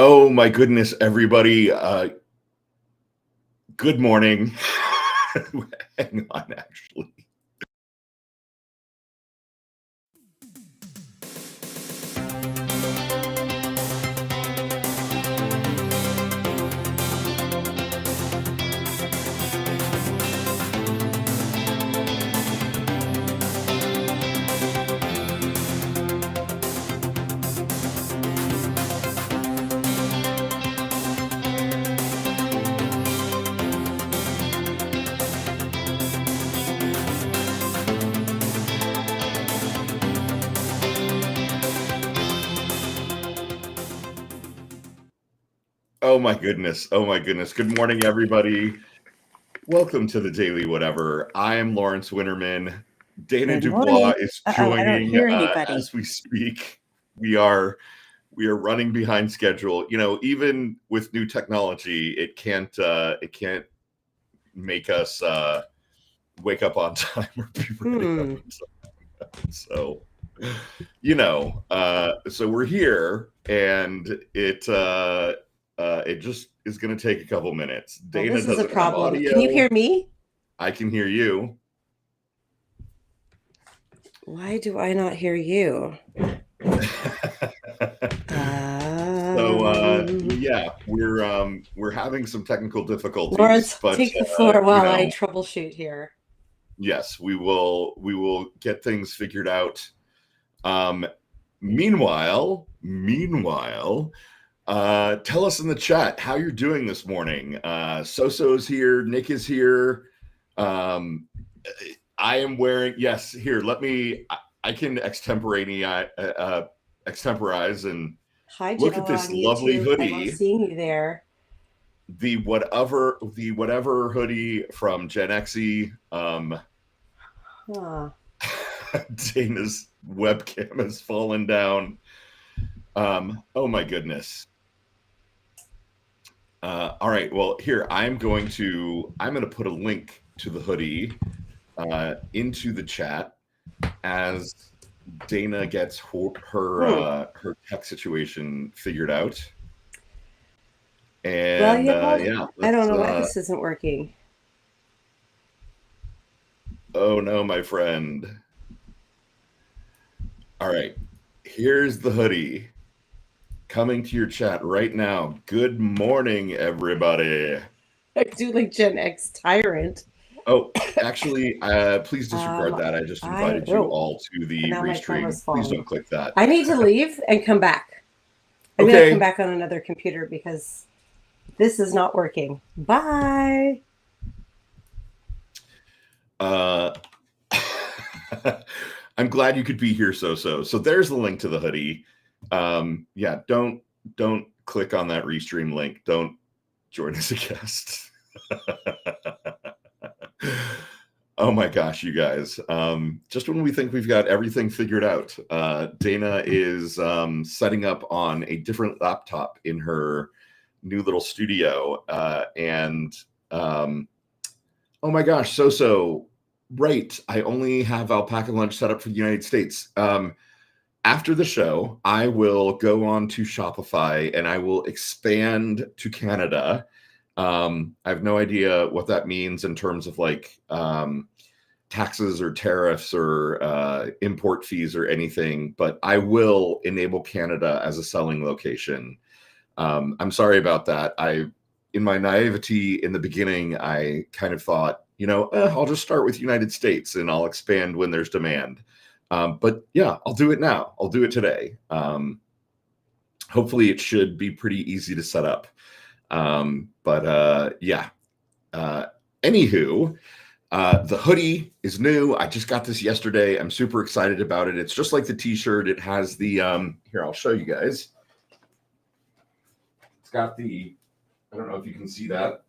Oh my goodness, everybody. Good morning. Hang on, actually. Oh my goodness. Oh my goodness. Good morning, everybody. Welcome to the Daily Whatever. I am Lawrence Winterman. Dana Good Dubois morning. is I don't joining hear anybody. as we speak. We are running behind schedule. You know, even with new technology, it can't make us wake up on time or be ready on time. So so we're here, and it just is going to take a couple minutes. Well, Dana this is a doesn't have problem. audio. Can you hear me? I can hear you. Why do I not hear you? Yeah, we're having some technical difficulties. Lawrence, but take the floor while I troubleshoot here. Yes, we will get things figured out. Meanwhile, tell us in the chat how you're doing this morning. Soso's here, Nick is here. I am wearing, yes, here, I can extemporize and Hi, look at this lovely hoodie. I love seeing you there. The whatever hoodie from Gen Xe. Dana's webcam has fallen down. Oh my goodness. All right, well, here I'm going to put a link to the hoodie into the chat as Dana gets her tech situation figured out. And I don't know why this isn't working. Oh no, my friend. All right, here's the hoodie coming to your chat right now. Good morning, everybody. I do like Gen X tyrant. Oh, actually, please disregard that. I just invited you all to the restream. Please don't click that. I need to leave and come back. I'm going to come back on another computer because this is not working. Bye. I'm glad you could be here, So there's the link to the hoodie. Yeah, don't click on that restream link. Don't join as a guest. Oh my gosh, you guys. Just when we think we've got everything figured out, Dana is setting up on a different laptop in her new little studio. Oh my gosh, So, right. I only have Alpaca Lunch set up for the United States. After the show, I will go on to Shopify and I will expand to Canada. I have no idea what that means in terms of like taxes or tariffs or import fees or anything, but I will enable Canada as a selling location. I'm sorry about that. In my naivety in the beginning, I kind of thought, I'll just start with United States and I'll expand when there's demand. But yeah, I'll do it now. I'll do it today. Hopefully it should be pretty easy to set up. Yeah. Anywho, the hoodie is new. I just got this yesterday. I'm super excited about it. It's just like the t-shirt. It has the, here, I'll show you guys. It's got the, I don't know if you can see that.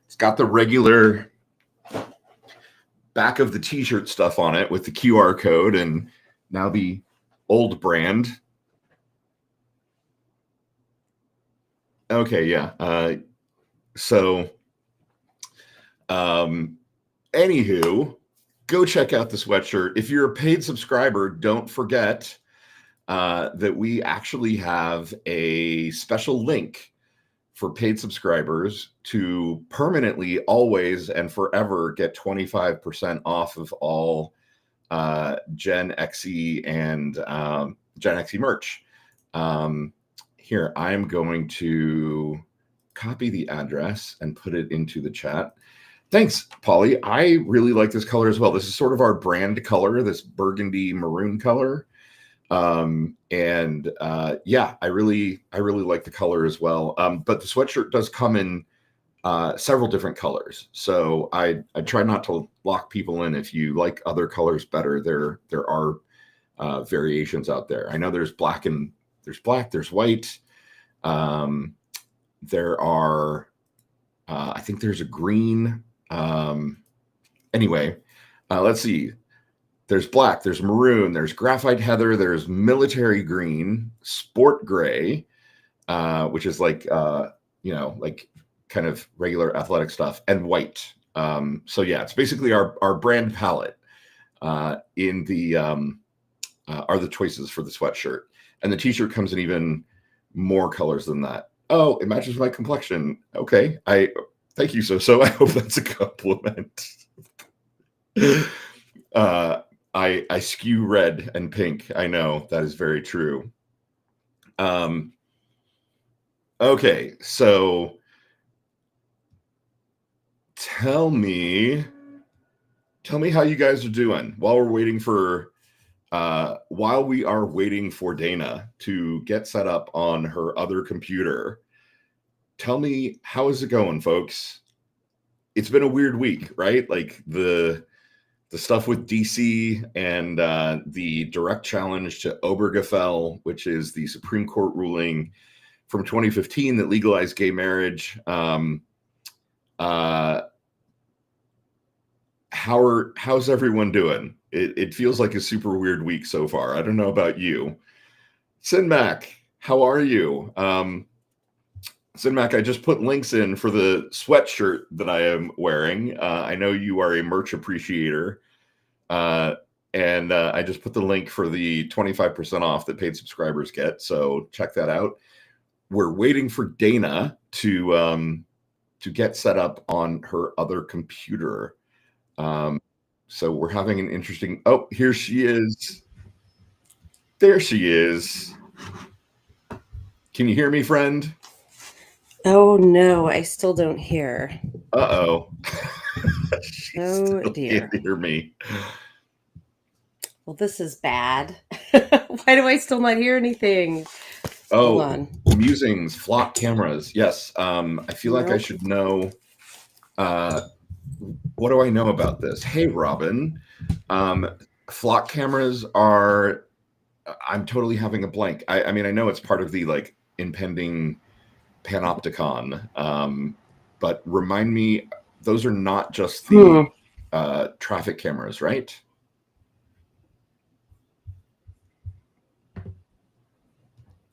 It's got the regular back of the t-shirt stuff on it with the QR code and now the old brand. Okay, yeah. Anywho, go check out the sweatshirt. If you're a paid subscriber, don't forget that we actually have a special link for paid subscribers to permanently, always, and forever get 25% off of all Gen XE and Gen XE merch. Here, I'm going to copy the address and put it into the chat. Thanks, Polly. I really like this color as well. This is sort of our brand color, this burgundy maroon color. Yeah, I really like the color as well. But the sweatshirt does come in several different colors. So I try not to lock people in. If you like other colors better, there are variations out there. I know there's black, there's white. There are, I think there's a green. Anyway, let's see. There's black, there's maroon, there's graphite heather, there's military green, sport gray, which is like, like kind of regular athletic stuff, and white. So yeah, it's basically our brand palette in the are the choices for the sweatshirt. And the t-shirt comes in even more colors than that. Oh, it matches my complexion. Okay, thank you, so I hope that's a compliment. I skew red and pink. I know that is very true. Okay, so tell me how you guys are doing while we are waiting for Dana to get set up on her other computer. Tell me, how is it going, folks? It's been a weird week, right? Like the stuff with DC and the direct challenge to Obergefell, which is the Supreme Court ruling from 2015 that legalized gay marriage. How's everyone doing? It feels like a super weird week so far. I don't know about you. Sinmac, how are you? Sinmac, I just put links in for the sweatshirt that I am wearing. I know you are a merch appreciator. And I just put the link for the 25% off that paid subscribers get. So check that out. We're waiting for Dana to get set up on her other computer. So we're having an interesting, oh, here she is. There she is. Can you hear me, friend? Oh no, I still don't hear. Uh-oh. Oh dear. Can't hear me. Well, this is bad. Why do I still not hear anything? Hold on. Musings, flock cameras. Yes. I feel like I should know. What do I know about this? Hey, Robin. Flock cameras are, I'm totally having a blank. I mean, I know it's part of the like impending Panopticon, but remind me, those are not just the traffic cameras, right?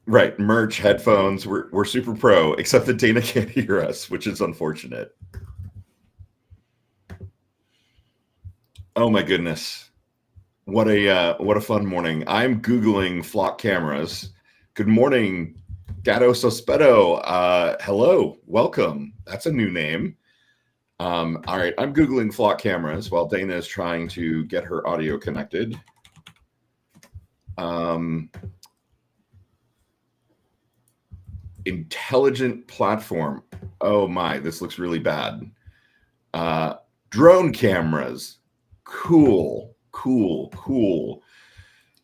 Right, merch, headphones, we're super pro, except that Dana can't hear us, which is unfortunate. Oh my goodness. What a fun morning. I'm Googling flock cameras. Good morning, Gato Sospeto. Hello, welcome. That's a new name. All right, I'm Googling flock cameras while Dana is trying to get her audio connected. Intelligent platform. Oh my, this looks really bad. Drone cameras. Cool.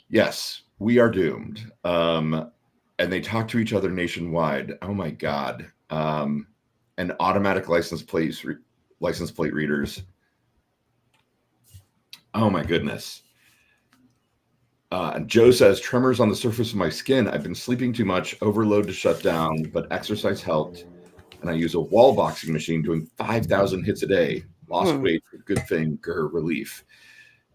Yes, we are doomed. And they talk to each other nationwide. Oh my God. And automatic license plate readers. Oh my goodness. Joe says, tremors on the surface of my skin. I've been sleeping too much, overload to shut down, but exercise helped. And I use a wall boxing machine doing 5,000 hits a day. Lost weight, good thing, relief.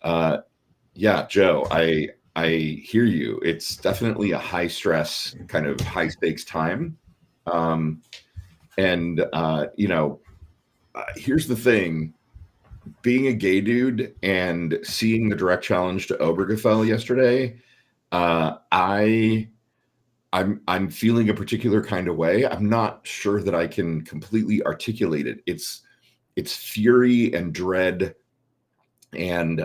Yeah, Joe, I hear you. It's definitely a high stress, kind of high stakes time. Here's the thing. Being a gay dude and seeing the direct challenge to Obergefell yesterday, I'm feeling a particular kind of way. I'm not sure that I can completely articulate it. It's fury and dread, and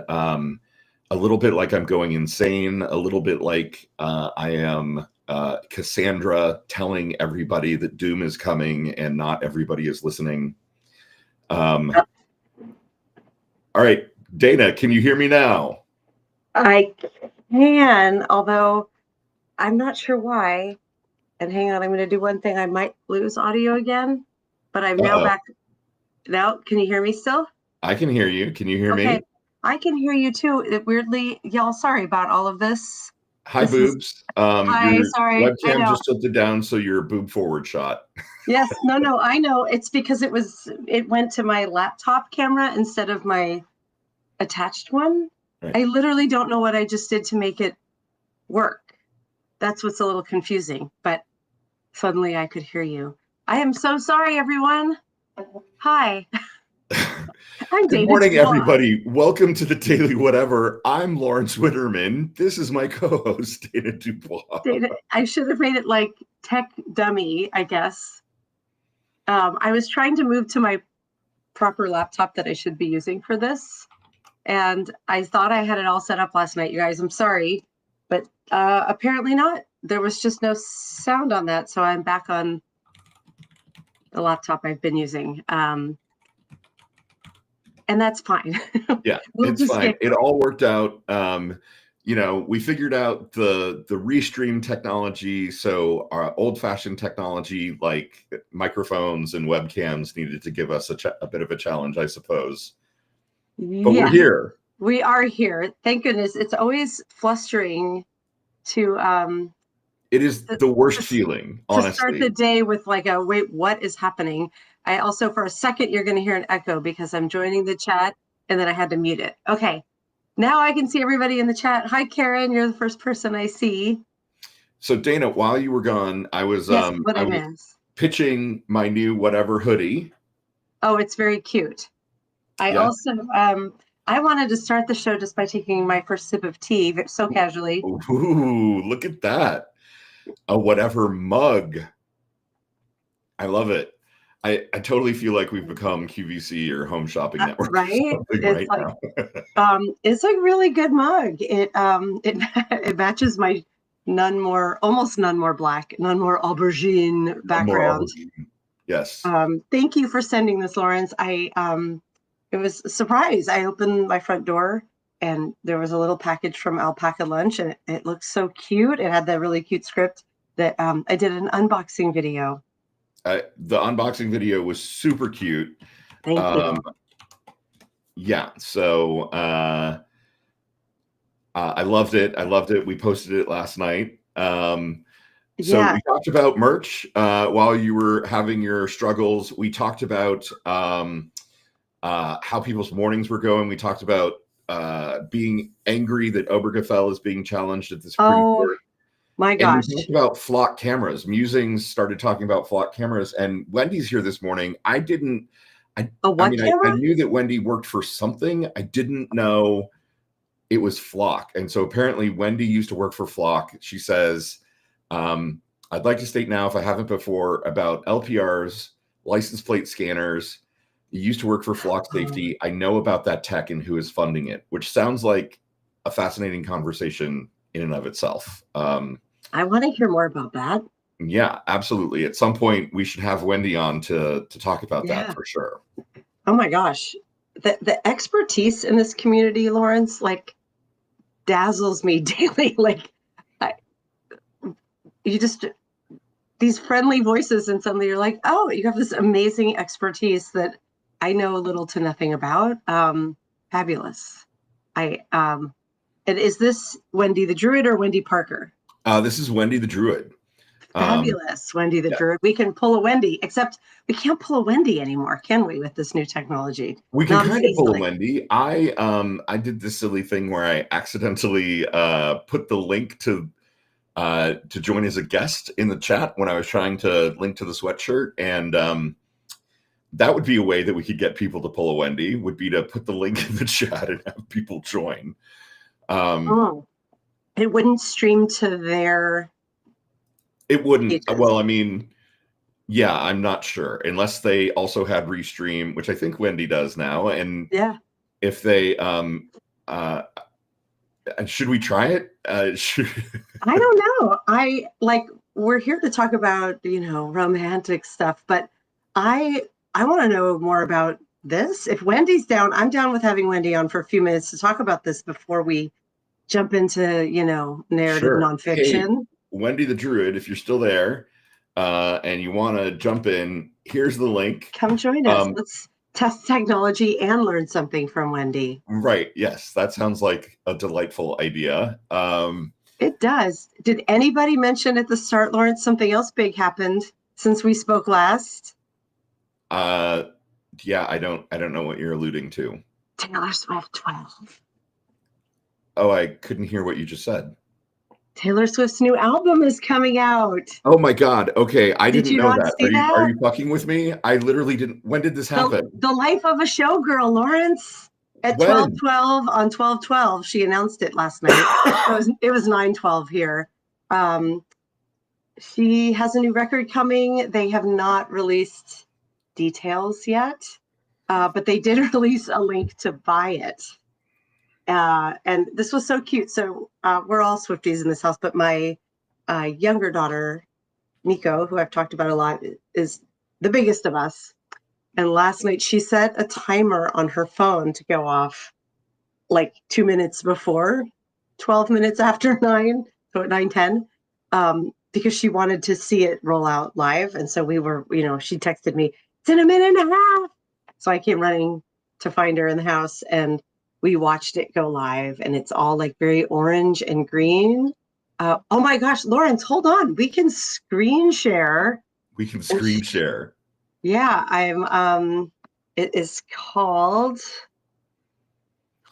a little bit like I'm going insane, a little bit like I am Cassandra telling everybody that doom is coming and not everybody is listening. All right, Dana, can you hear me now? I can, although I'm not sure why. And hang on, I'm going to do one thing. I might lose audio again, but I'm now back. Now, can you hear me still? I can hear you. Can you hear me? I can hear you too. Weirdly, y'all, sorry about all of this. Hi, boobs. Hi, your sorry. webcam just tilted down, so you're a boob forward shot. Yes, no, I know. It's because it went to my laptop camera instead of my attached one. Right. I literally don't know what I just did to make it work. That's what's a little confusing, but suddenly I could hear you. I am so sorry, everyone. Hi. Good morning, everybody. Welcome to the Daily Whatever. I'm Lawrence Witterman. This is my co-host, Dana Dubois. I should have made it like tech dummy, I guess. I was trying to move to my proper laptop that I should be using for this. And I thought I had it all set up last night, you guys. I'm sorry, but apparently not. There was just no sound on that. So I'm back on the laptop I've been using. And that's fine. Yeah, it's fine. It all worked out. We figured out the restream technology. So our old-fashioned technology like microphones and webcams needed to give us a bit of a challenge, I suppose. But we're here. We are here. Thank goodness. It's always flustering to it is the worst feeling, honestly. To start the day with like a wait, what is happening? I also, for a second, you're going to hear an echo because I'm joining the chat and then I had to mute it. Okay. Now I can see everybody in the chat. Hi, Karen. You're the first person I see. So Dana, while you were gone, I was pitching my new whatever hoodie. Oh, it's very cute. I also I wanted to start the show just by taking my first sip of tea so casually. Ooh, look at that. A whatever mug. I love it. I totally feel like we've become QVC or Home Shopping Network. Right? It's now. It's a really good mug. It matches my almost none more black, none more aubergine background. Yes. Thank you for sending this, Lawrence. It was a surprise. I opened my front door and there was a little package from Alpaca Lunch and it looked so cute. It had that really cute script that I did an unboxing video. The unboxing video was super cute. Thank you. Yeah, so I loved it. We posted it last night. So we talked about merch while you were having your struggles. We talked about how people's mornings were going. We talked about being angry that Obergefell is being challenged at the Supreme Court. My gosh. And we talked about flock cameras. Musings started talking about flock cameras, and Wendy's here this morning. I knew that Wendy worked for something. I didn't know it was Flock. And so apparently Wendy used to work for Flock. She says, I'd like to state now, if I haven't before, about LPRs, license plate scanners. You used to work for Flock Safety. I know about that tech and who is funding it, which sounds like a fascinating conversation in and of itself. I want to hear more about that. Yeah, absolutely. At some point, we should have Wendy on to talk about that for sure. Oh my gosh. The expertise in this community, Lawrence, like dazzles me daily. Like these friendly voices and suddenly you're like, oh, you have this amazing expertise that I know little to nothing about. Fabulous. And is this Wendy the Druid or Wendy Parker? This is Wendy the Druid. Fabulous, Wendy the Druid. We can pull a Wendy, except we can't pull a Wendy anymore, can we, with this new technology? We can kind of pull a Wendy. I did this silly thing where I accidentally put the link to join as a guest in the chat when I was trying to link to the sweatshirt, and that would be a way that we could get people to pull a Wendy, would be to put the link in the chat and have people join. It wouldn't stream to their It wouldn't. pages. Well, I mean, yeah, I'm not sure unless they also had Restream, which I think Wendy does now. And Yeah. if they, should we try it? I don't know. We're here to talk about, romantic stuff, but I want to know more about this. If Wendy's down, I'm down with having Wendy on for a few minutes to talk about this before we jump into, narrative Sure. Hey, nonfiction. Wendy the Druid, if you're still there and you want to jump in, here's the link. Come join us. Let's test technology and learn something from Wendy. Right. Yes, that sounds like a delightful idea. It does. Did anybody mention at the start, Lawrence, something else big happened since we spoke last? Yeah, I don't know what you're alluding to. Taylor Swift 12. Oh, I couldn't hear what you just said. Taylor Swift's new album is coming out. Oh my God. Okay, I Did didn't you know not that. see that? Are you fucking with me? I literally didn't. When did this happen? The Life of a Showgirl, Lawrence. At 12:12 on 12:12, she announced it last night. It was 9:12 here. She has a new record coming. They have not released details yet, but they did release a link to buy it. And this was so cute. So we're all Swifties in this house, but my younger daughter, Nico, who I've talked about a lot, is the biggest of us. And last night she set a timer on her phone to go off like 2 minutes before, 12 minutes after 9, so at 9:10, because she wanted to see it roll out live. And so we were, she texted me, it's in a minute and a half. So I came running to find her in the house and we watched it go live, and it's all like very orange and green. Oh my gosh, Lawrence, hold on. We can screen share. We can screen share. Yeah, it is called.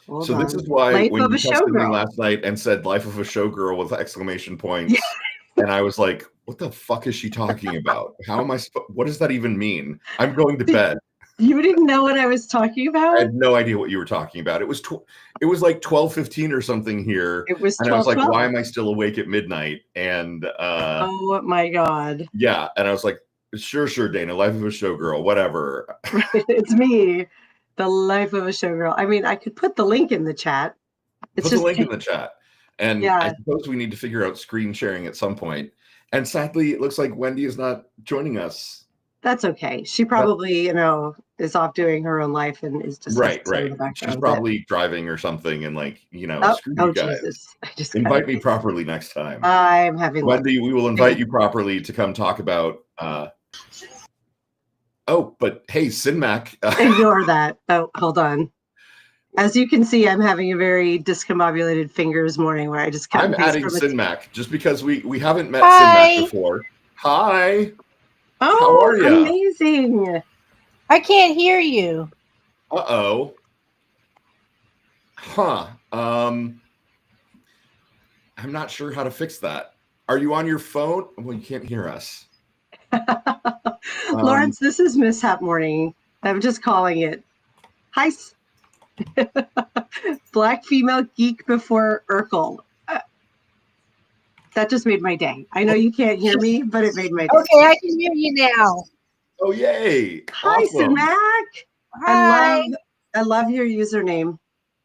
So this is why Life when of you a texted me Showgirl last night and said "Life of a Showgirl" with exclamation points, and I was like, "What the fuck is she talking about? How am I? What does that even mean?" I'm going to bed. You didn't know what I was talking about? I had no idea what you were talking about. It was like 12:15 or something here. It was 12:12. And I was like, why am I still awake at midnight? And oh my God. Yeah, and I was like, sure, Dana, Life of a Showgirl, whatever. It's me, the Life of a Showgirl. I mean, I could put the link in the chat. Put the link in the chat. And yeah. I suppose we need to figure out screen sharing at some point. And sadly, it looks like Wendy is not joining us. That's okay. She probably, is off doing her own life and is just right. She's probably driving or something, and screw you guys. Jesus. I just invite me properly next time. I'm having Wendy. We will invite you properly to come talk about. Oh, but hey, Sinmac. Ignore that. Oh, hold on. As you can see, I'm having a very discombobulated fingers morning where I just I'm adding Sinmac just because we haven't met Sinmac before. Hi. Oh, how are you? Amazing. I can't hear you. Uh-oh. Huh. I'm not sure how to fix that. Are you on your phone? Well, you can't hear us. Lawrence, this is Mishap Morning. I'm just calling it. Hi. Black female geek before Urkel. That just made my day. I know you can't hear me, but it made my day. Okay, I can hear you now. Oh, yay. Hi, awesome. Sinmac. Hi. I love your username.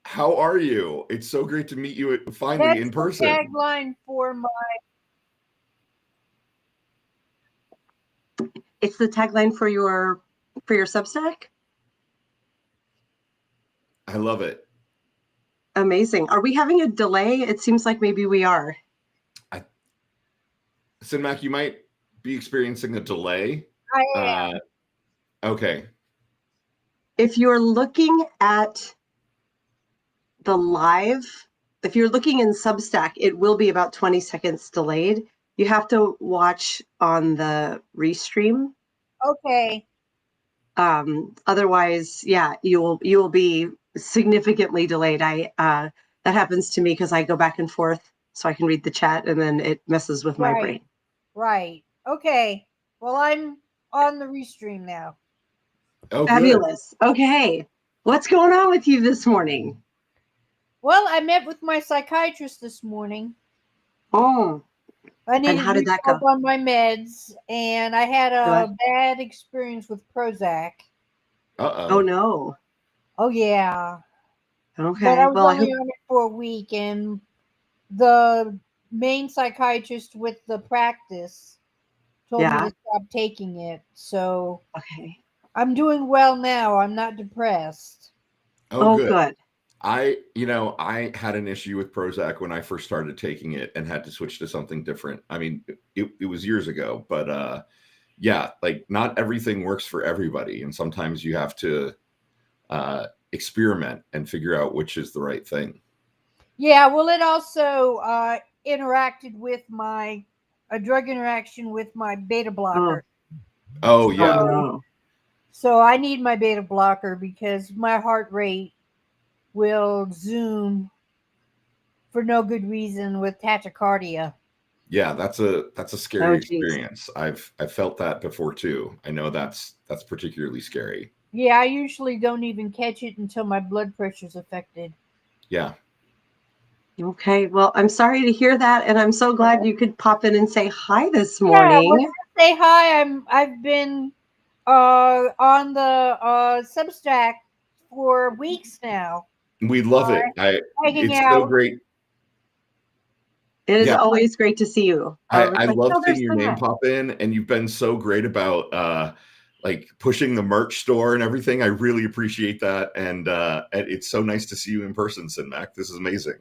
How are you? It's so great to meet you finally in person. That's the tagline for my... It's the tagline for your Substack? I love it. Amazing. Are we having a delay? It seems like maybe we are. Sinmac, you might be experiencing a delay. I am. Okay. If you're looking at the live, if you're looking in Substack, it will be about 20 seconds delayed. You have to watch on the restream. Okay. Otherwise, yeah, you will be significantly delayed. That happens to me because I go back and forth so I can read the chat, and then it messes with my brain. Right. Okay. Well, I'm on the restream now. Oh, fabulous. Good. Okay. What's going on with you this morning? Well, I met with my psychiatrist this morning, Oh, I and needed how did that go? refills on my meds, and I had a Good. bad experience with Prozac. Oh Uh-oh. no. Oh yeah, but Okay. I was Well, I only hope. on it for a week, and the main psychiatrist with the practice told me Yeah. to stop taking it. So Okay. I'm doing well now. I'm not depressed. Oh, Oh, good. good. I had an issue with Prozac when I first started taking it and had to switch to something different. I mean, it was years ago, but yeah, like not everything works for everybody. And sometimes you have to experiment and figure out which is the right thing. Yeah, well, it also interacted with my a drug interaction with my beta Oh, blocker. Oh, oh yeah. no. So I need my beta blocker because my heart rate will zoom for no good reason with tachycardia. Yeah, that's a Oh, scary geez. experience. I've felt that before too. I know that's particularly scary. Yeah, I usually don't even catch it until my blood pressure's affected. Yeah. Okay. Well, I'm sorry to hear that, and I'm so glad you could pop in and say hi this Yeah, well, morning. say hi. I've been on the Substack for weeks now, We love it. hanging It's so out. great. It is Yeah. always great to see you. I It's like, love oh, seeing there's your name that. pop in, and you've been so great about like pushing the merch store and everything. I really appreciate that, and it's so nice to see you in person, Sinmac. This is amazing.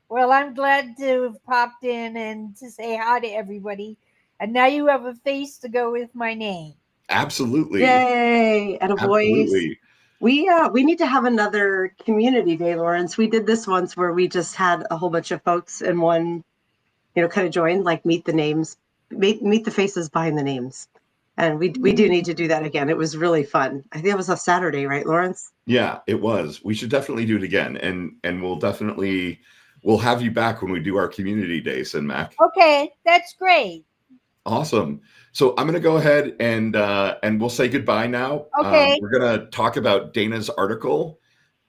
Well, I'm glad to have popped in and to say hi to everybody. And now you have a face to go with my name. Absolutely, Yay! And a voice. absolutely. We need to have another community day, Lawrence. We did this once where we just had a whole bunch of folks in one, kind of join, like meet the names, meet the faces behind the names. And we do need to do that again. It was really fun. I think it was a Saturday, right, Lawrence? Yeah, it was. We should definitely do it again, and we'll have you back when we do our community day, Sinmac. Okay, that's great. Awesome. So I'm going to go ahead and we'll say goodbye now. Okay, We're going to talk about Dana's article,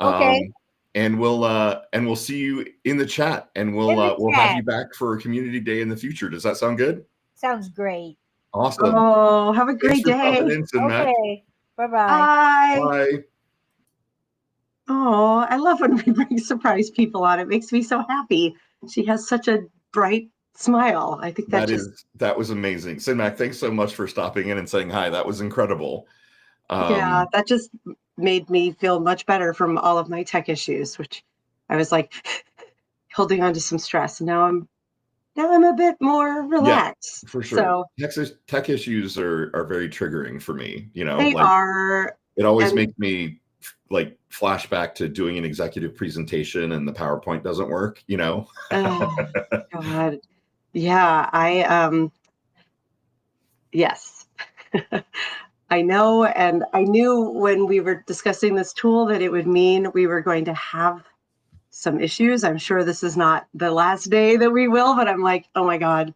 okay. and we'll see you in the chat, and In the we'll have chat. you back for a community day in the future. Does that sound good? Sounds great. Awesome. Oh, have a Thanks great for popping day. in, Sinmac. Okay, bye bye. Bye. Bye. Oh, I love when we bring surprise people on. It makes me so happy. She has such a bright smile. I think that just, That was amazing, Sinmac. Thanks so much for stopping in and saying hi. That was incredible. yeah, that just made me feel much better from all of my tech issues, which I was like holding on to some stress. And now I'm a bit more relaxed. For sure. So Tech issues are very triggering for me. they Like are, it always and makes me like flashback to doing an executive presentation and the PowerPoint doesn't work. oh God, yeah, yes. I know, and I knew when we were discussing this tool that it would mean we were going to have some issues. I'm sure this is not the last day that we will, but I'm like, oh my God,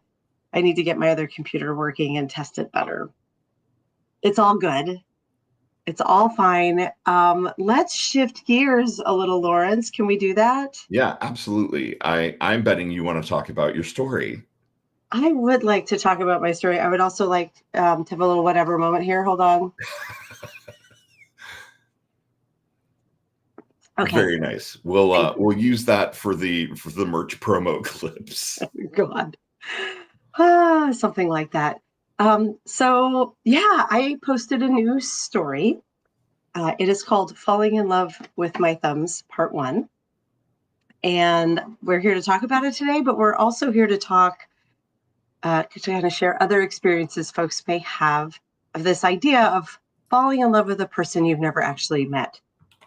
I need to get my other computer working and test it better. It's all good. It's all fine. Let's shift gears a little, Lawrence. Can we do that? Yeah, absolutely. I'm betting you want to talk about your story. I would like to talk about my story. I would also like to have a little whatever moment here. Hold on. Okay. Very nice. We'll use that for the merch promo clips. God. Something like that. So yeah, I posted a new story. It is called Falling in Love with My Thumbs, Part 1. And we're here to talk about it today, but we're also here to talk, to kind of share other experiences folks may have of this idea of falling in love with a person you've never actually met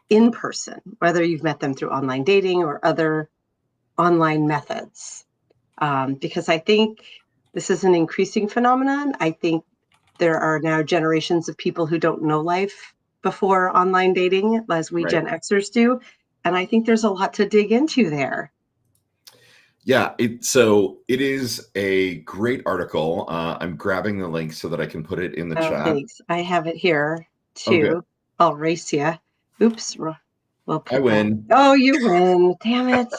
in person, whether you've met them through online dating or other online methods. Because I think this is an increasing phenomenon. I think there are now generations of people who don't know life before online dating, as we Right. Gen Xers do. And I think there's a lot to dig into there. Yeah, it is a great article. I'm grabbing the link so that I can put it in the chat. Thanks. I have it here Oh, good. too. I'll race you. Oops. Well, We'll I put that. win. Oh, you win. Damn it.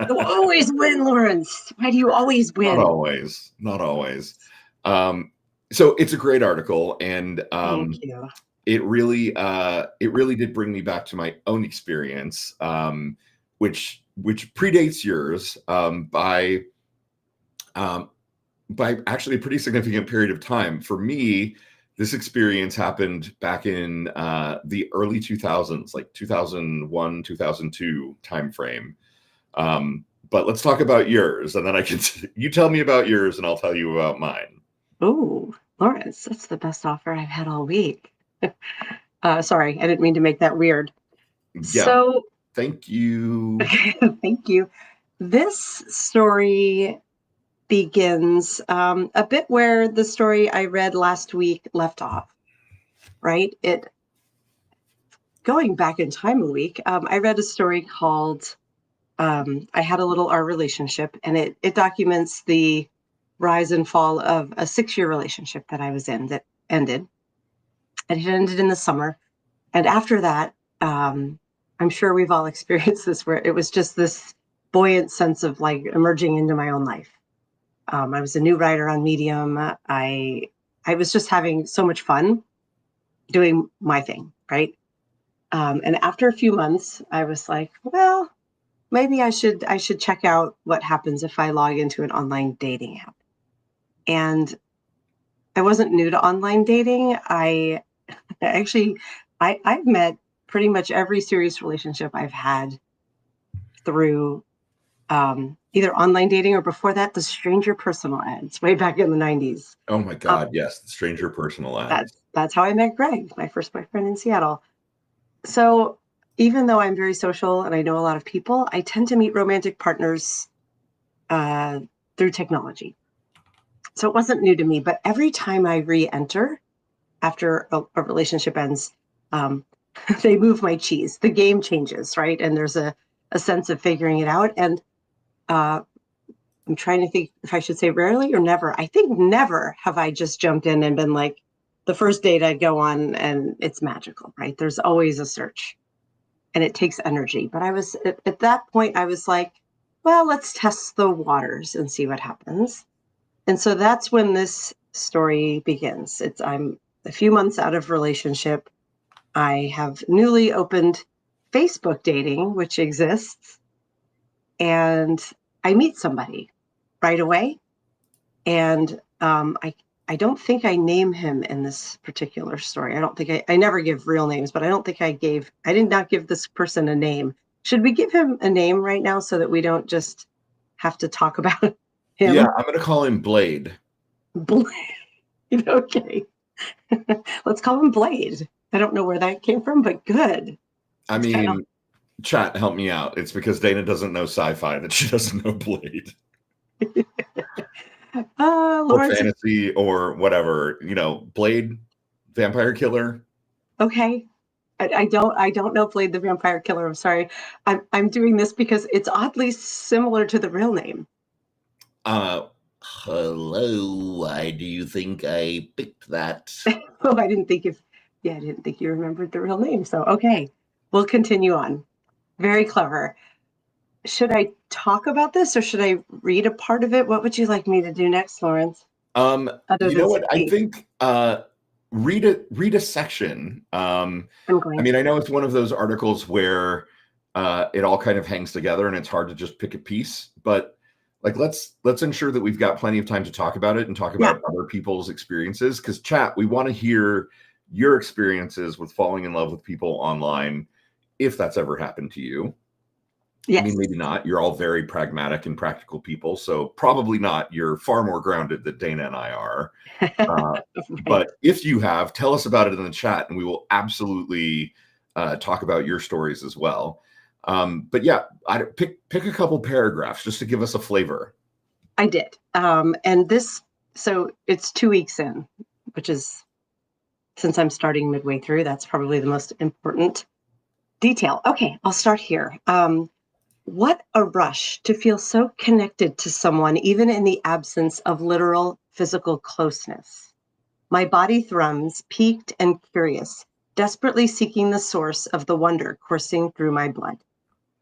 You always win, Lawrence. Why do you always win? Not always. Not always. So it's a great article, and Thank you. it really did bring me back to my own experience, which predates yours by actually a pretty significant period of time. For me, this experience happened back in the early 2000s, like 2001, 2002 timeframe. But let's talk about yours, and then you tell me about yours, and I'll tell you about mine. Oh, Lawrence, that's the best offer I've had all week. Sorry, I didn't mean to make that weird. Yeah. So, thank you. Thank you. This story begins a bit where the story I read last week left off, right? Going back in time a week, I read a story called I Had a Little Our Relationship, and it documents the rise and fall of a 6-year relationship that I was in that ended. And it ended in the summer. And after that, I'm sure we've all experienced this, where it was just this buoyant sense of like emerging into my own life. I was a new writer on Medium. I was just having so much fun doing my thing, right? And after a few months, I was like, well, maybe I should check out what happens if I log into an online dating app. And I wasn't new to online dating. I've met pretty much every serious relationship I've had through either online dating or, before that, the stranger personal ads way back in the 90s. Oh my God, yes, the stranger personal ads. That's how I met Greg, my first boyfriend in Seattle. So even though I'm very social and I know a lot of people, I tend to meet romantic partners through technology. So it wasn't new to me, but every time I re-enter after a relationship ends, they move my cheese. The game changes, right? And there's a sense of figuring it out. And I'm trying to think if I should say rarely or never. I think never have I just jumped in and been like, the first date I go on and it's magical, right? There's always a search and it takes energy. But I was at that point, I was like, well, let's test the waters and see what happens. And so that's when this story begins. I'm a few months out of relationship. I have newly opened Facebook dating, which exists, and I meet somebody right away. And I don't think I name him in this particular story. I don't think I never give real names, but I don't think I did not give this person a name. Should we give him a name right now so that we don't just have to talk about him? Yeah, I'm going to call him Blade. Blade. Okay. Let's call him Blade. I don't know where that came from, but good. I mean, chat, help me out. It's because Dana doesn't know sci-fi that she doesn't know Blade. Or fantasy or whatever, Blade, vampire killer. Okay. I don't know Blade the Vampire Killer. I'm sorry. I'm doing this because it's oddly similar to the real name. Hello. Why do you think I picked that? Oh, I didn't think you remembered the real name. So okay, we'll continue on. Very clever. Should I talk about this or should I read a part of it? What would you like me to do next, Lawrence? You know what? I think read a section. I know it's one of those articles where it all kind of hangs together and it's hard to just pick a piece, but like let's ensure that we've got plenty of time to talk about it and talk about other people's experiences, because chat, we want to hear your experiences with falling in love with people online, if that's ever happened to you. Yes. I mean, maybe not. You're all very pragmatic and practical people, so probably not. You're far more grounded than Dana and I are. Right. But if you have, tell us about it in the chat, and we will absolutely talk about your stories as well. But yeah, I pick a couple paragraphs just to give us a flavor. I did. So it's 2 weeks in, which is, since I'm starting midway through, that's probably the most important detail. Okay, I'll start here. What a rush to feel so connected to someone, even in the absence of literal physical closeness. My body thrums, piqued and curious, desperately seeking the source of the wonder coursing through my blood.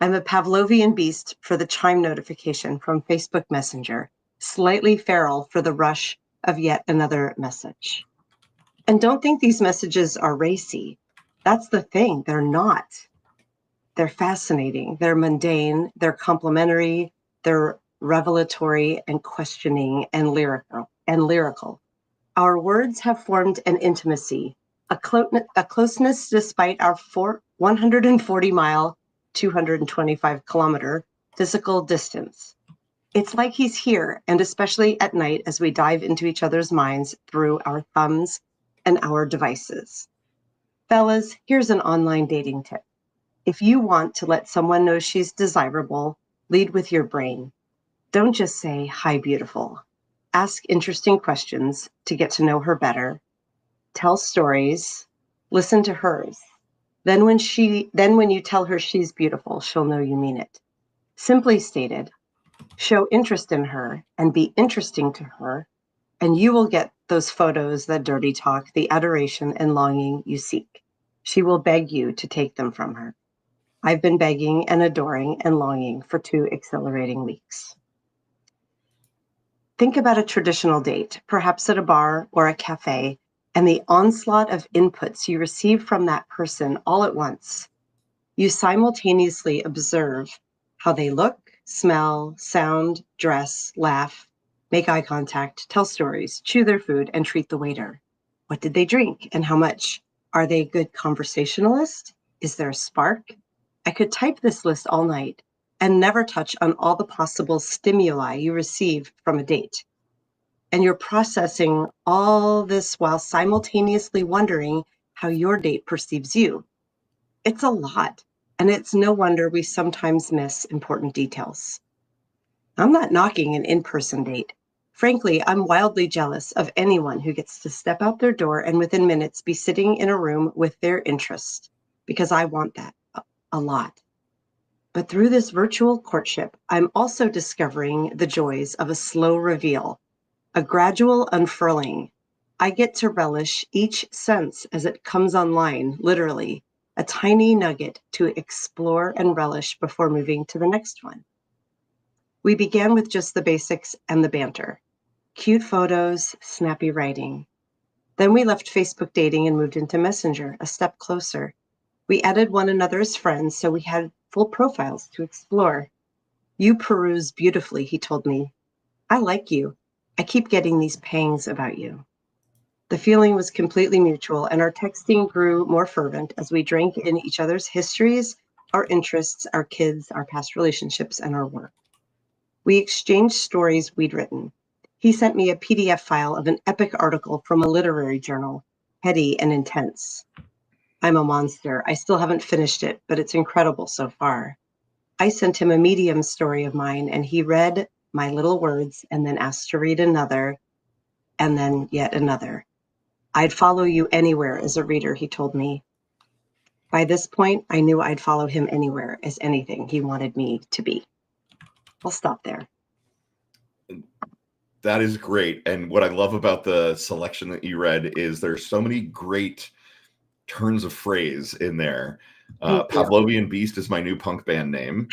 I'm a Pavlovian beast for the chime notification from Facebook Messenger, slightly feral for the rush of yet another message. And don't think these messages are racy. That's the thing, they're not. They're fascinating, they're mundane, they're complimentary, they're revelatory and questioning and lyrical. Our words have formed an intimacy, a closeness despite our 140-mile, 225-kilometer physical distance. It's like he's here, and especially at night as we dive into each other's minds through our thumbs and our devices. Fellas, here's an online dating tip. If you want to let someone know she's desirable, lead with your brain. Don't just say, "Hi, beautiful." Ask interesting questions to get to know her better. Tell stories. Listen to hers. Then when you tell her she's beautiful, she'll know you mean it. Simply stated, show interest in her and be interesting to her, and you will get those photos, that dirty talk, the adoration and longing you seek. She will beg you to take them from her. I've been begging and adoring and longing for 2 exhilarating weeks. Think about a traditional date, perhaps at a bar or a cafe, and the onslaught of inputs you receive from that person all at once. You simultaneously observe how they look, smell, sound, dress, laugh, make eye contact, tell stories, chew their food, and treat the waiter. What did they drink and how much? Are they a good conversationalist? Is there a spark? I could type this list all night and never touch on all the possible stimuli you receive from a date. And you're processing all this while simultaneously wondering how your date perceives you. It's a lot, and it's no wonder we sometimes miss important details. I'm not knocking an in-person date. Frankly, I'm wildly jealous of anyone who gets to step out their door and within minutes be sitting in a room with their interest, because I want that a lot. But through this virtual courtship, I'm also discovering the joys of a slow reveal, a gradual unfurling. I get to relish each sense as it comes online, literally, a tiny nugget to explore and relish before moving to the next one. We began with just the basics and the banter. Cute photos, snappy writing. Then we left Facebook dating and moved into Messenger, a step closer. We added one another as friends, so we had full profiles to explore. You peruse beautifully, he told me. I like you. I keep getting these pangs about you. The feeling was completely mutual, and our texting grew more fervent as we drank in each other's histories, our interests, our kids, our past relationships, and our work. We exchanged stories we'd written. He sent me a PDF file of an epic article from a literary journal, heady and intense. I'm a monster. I still haven't finished it, but it's incredible so far. I sent him a Medium story of mine, and he read my little words and then asked to read another, and then yet another. I'd follow you anywhere as a reader, he told me. By this point, I knew I'd follow him anywhere as anything he wanted me to be. I'll stop there. That is great. And what I love about the selection that you read is there's so many great turns of phrase in there. Pavlovian Beast is my new punk band name.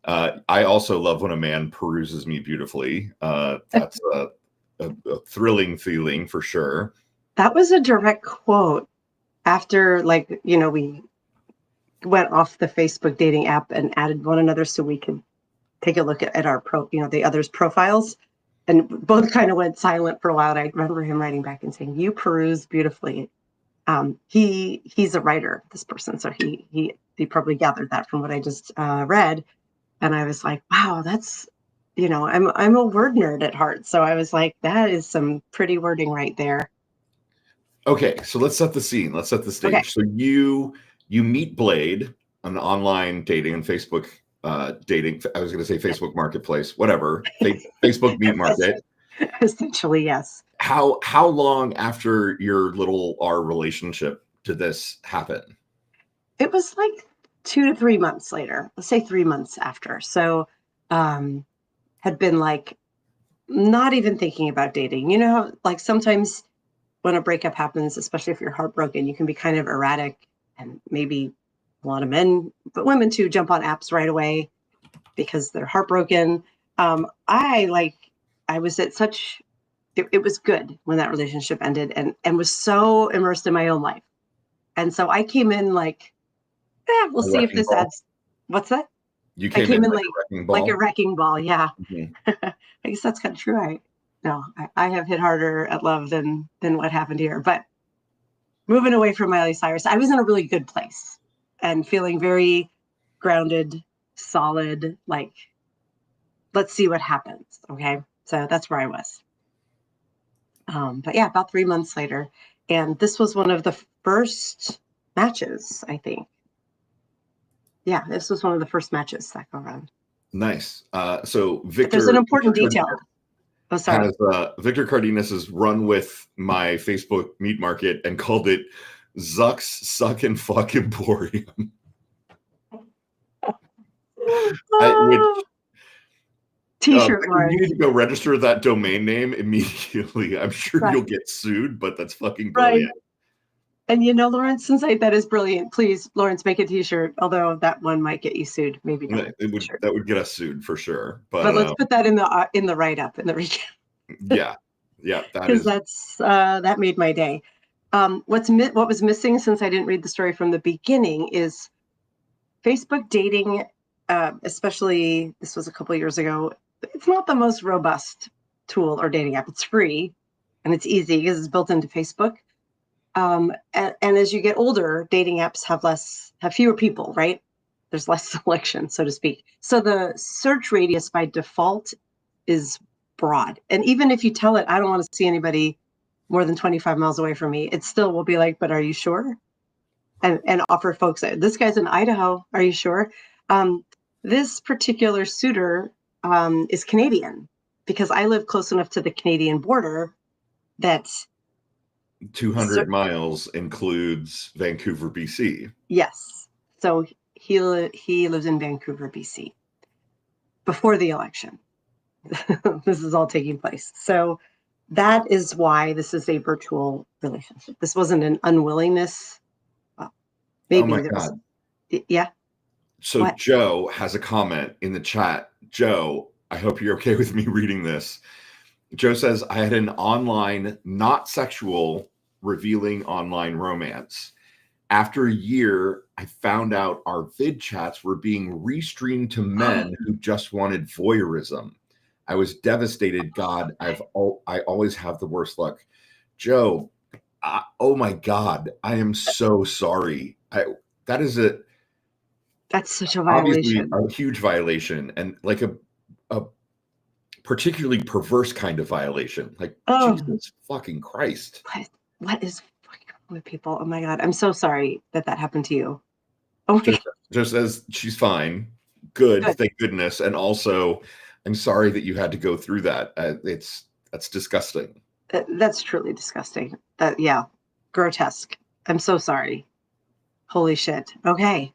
I also love when a man peruses me beautifully. That's a thrilling feeling for sure. That was a direct quote after, we went off the Facebook dating app and added one another so we could take a look at our the other's profiles, and both kind of went silent for a while. And I remember him writing back and saying, "You peruse beautifully." He's a writer, this person, so he probably gathered that from what I just read, and I was like, wow, that's I'm a word nerd at heart, so I was like, that is some pretty wording right there. Okay, so let's set the scene. Let's set the stage. Okay. So you meet Blade on online dating and Facebook dating. I was going to say Facebook Marketplace, whatever. Facebook Meet Market. Essentially, yes. How long after your little R relationship did this happen? It was like 2 to 3 months later. Let's say 3 months after. So, had been like not even thinking about dating. You know how like sometimes when a breakup happens, especially if you're heartbroken, you can be kind of erratic, and maybe a lot of men, but women too, jump on apps right away because they're heartbroken. I was at such, it was good when that relationship ended, and was so immersed in my own life. And so I came in like, we'll A see if wrecking this ball? adds, what's that? You I came in in like a wrecking ball? like a wrecking ball. Yeah. Mhm. I guess that's kind of true. I have hit harder at love than what happened here. But moving away from Miley Cyrus, I was in a really good place and feeling very grounded, solid, like, let's see what happens. Okay. So that's where I was. But yeah, about 3 months later. And this was one of the first matches, I think. Yeah, this was one of the first matches that go around. Nice. So But there's an important Victor detail. Oh, sorry. Victor Cardenas has run with my Facebook meat market and called it Zuck's Suck and Fuck Emporium. Which T-shirt, you Lauren. need to go register that domain name immediately. I'm sure Right. you'll get sued, but that's fucking Right. brilliant. And Lawrence, since that is brilliant, please, Lawrence, make a T-shirt. Although that one might get you sued, maybe not. That would get us sued for sure. But let's put that in the write-up, in the recap. Yeah, that Because is. that's that made my day. What was missing, since I didn't read the story from the beginning, is Facebook dating, especially this was a couple of years ago. It's not the most robust tool or dating app. It's free and it's easy because it's built into Facebook. And as you get older, dating apps have fewer people, right? There's less selection, so to speak. So the search radius by default is broad. And even if you tell it, I don't want to see anybody more than 25 miles away from me, it still will be like, but are you sure? And offer folks, this guy's in Idaho, are you sure? This particular suitor is Canadian, because I live close enough to the Canadian border that 200 miles includes Vancouver, BC. Yes. So he lives in Vancouver, BC, before the election. This is all taking place. So that is why this is a virtual relationship. This wasn't an unwillingness. Well, maybe oh my God. Yeah. So what? Joe has a comment in the chat. Joe, I hope you're okay with me reading this. Joe says, I had an online, not sexual, revealing online romance. After a year, I found out our vid chats were being restreamed to men who just wanted voyeurism. I was devastated. God, I always have the worst luck. Joe, oh my God, I am so sorry. That's such a violation. Obviously a huge violation, and like a particularly perverse kind of violation. Like, Jesus fucking Christ. What is fucking wrong with people? Oh my God. I'm so sorry that happened to you. Okay. Just as she's fine. Good. Thank goodness. And also, I'm sorry that you had to go through that. That's disgusting. That's truly disgusting. Yeah. Grotesque. I'm so sorry. Holy shit. Okay.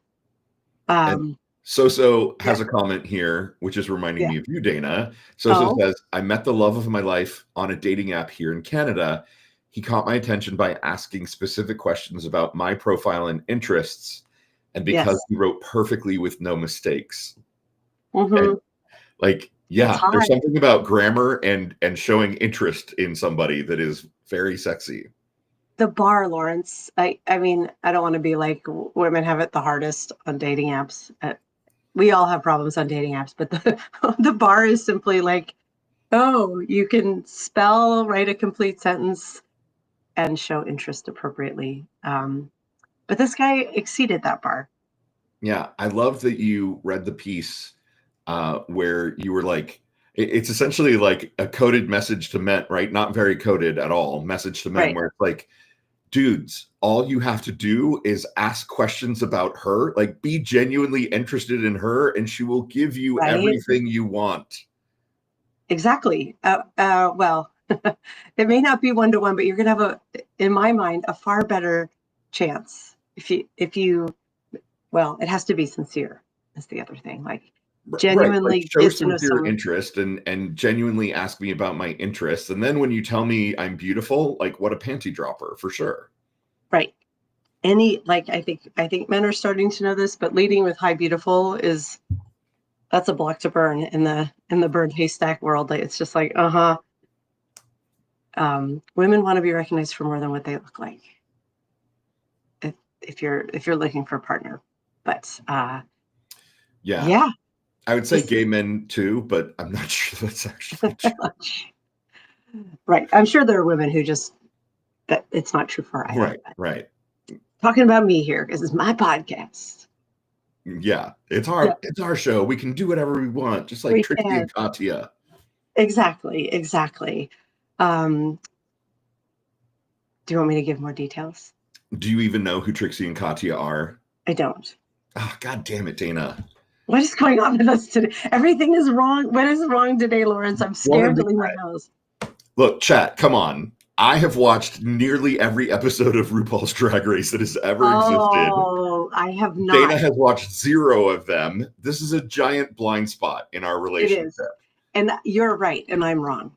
Soso has a comment here, which is reminding me of you, Dana. Soso says, I met the love of my life on a dating app here in Canada. He caught my attention by asking specific questions about my profile and interests, and because he wrote perfectly with no mistakes. And, there's something about grammar and showing interest in somebody that is very sexy. The bar, Lawrence. I mean, I don't want to be like, women have it the hardest on dating apps. We all have problems on dating apps, but the bar is simply like, you can write a complete sentence and show interest appropriately. But this guy exceeded that bar. Yeah, I love that you read the piece where you were like, it's essentially like a coded message to men, right? Not very coded at all. Message to men, where it's like, dudes, all you have to do is ask questions about her, like be genuinely interested in her, and she will give you everything you want. Exactly. Well, it may not be 1-to-1, but you're going to have in my mind, a far better chance if you, well, it has to be sincere. That's the other thing. Like, Right, like genuinely show get to know sincere someone. interest and genuinely ask me about my interests. And then when you tell me I'm beautiful, like what a panty dropper for sure. Right. I think men are starting to know this, but leading with hi beautiful that's a block to burn in the burned haystack world. Like, it's just like, women want to be recognized for more than what they look like. If you're looking for a partner. But yeah. I would say gay men too, but I'm not sure that's actually true. Right. I'm sure there are women who that it's not true for either. Right. Talking about me here because it's my podcast. Yeah, it's our show. We can do whatever we want, just like Trixie and Katya. Exactly. Do you want me to give more details? Do you even know who Trixie and Katya are? I don't. Oh, God damn it, Dana. What is going on with us today? Everything is wrong. What is wrong today, Lawrence? I'm scared to leave my house. Look, chat, come on. I have watched nearly every episode of RuPaul's Drag Race that has ever existed. Oh, I have not. Dana has watched 0 of them. This is a giant blind spot in our relationship. It is. And you're right, and I'm wrong.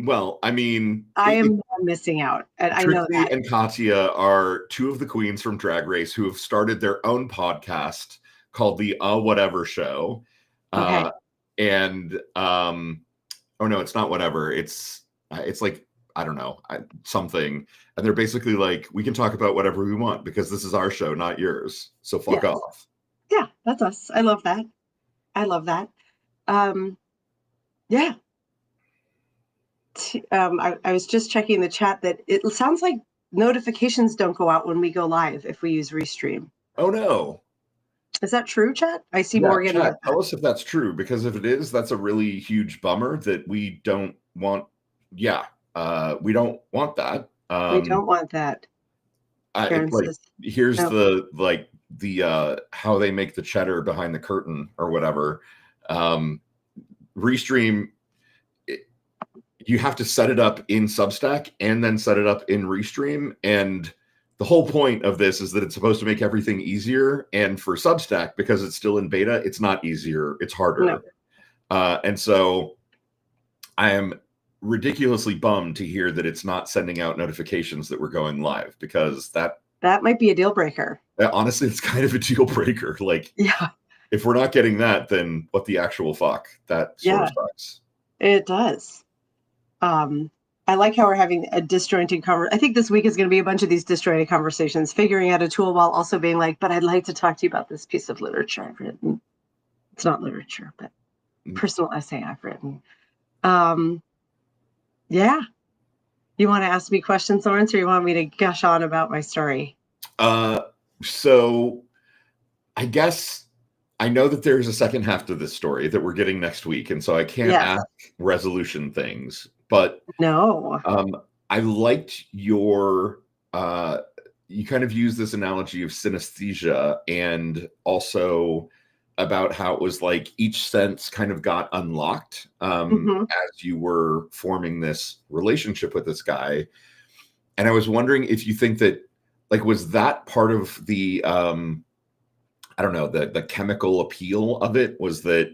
Well, I mean, I am missing out, and I know that. Trixie and Katya are 2 of the queens from Drag Race who have started their own podcast called the Whatever Show. Okay. Oh no, it's not whatever. It's like, I don't know, something. And they're basically like, we can talk about whatever we want because this is our show, not yours. So fuck off. Yeah, that's us. I love that. Yeah. I was just checking the chat that it sounds like notifications don't go out when we go live if we use Restream. Oh no. Is that true, chat? I see Morgan. Chat, tell us if that's true, because if it is, that's a really huge bummer that we don't want. Yeah, we don't want that. We don't want that. Here's the how they make the cheddar behind the curtain or whatever. Restream, you have to set it up in Substack and then set it up in Restream. And the whole point of this is that it's supposed to make everything easier. And for Substack, because it's still in beta, it's not easier, it's harder. No. And so I am ridiculously bummed to hear that it's not sending out notifications that we're going live, because that might be a deal breaker. Honestly, it's kind of a deal breaker. Like, yeah, if we're not getting that, then what the actual fuck? That sort of sucks. It does. I like how we're having a disjointed conversation. I think this week is going to be a bunch of these disjointed conversations, figuring out a tool while also being like, but I'd like to talk to you about this piece of literature I've written. It's not literature, but personal essay I've written. Yeah. You want to ask me questions, Lawrence, or you want me to gush on about my story? So I guess I know that there's a second half to this story that we're getting next week, and so I can't ask resolution things. But no, I liked your you kind of use this analogy of synesthesia, and also about how it was like each sense kind of got unlocked as you were forming this relationship with this guy. And I was wondering if you think that, like, was that part of the I don't know, the chemical appeal of it, was that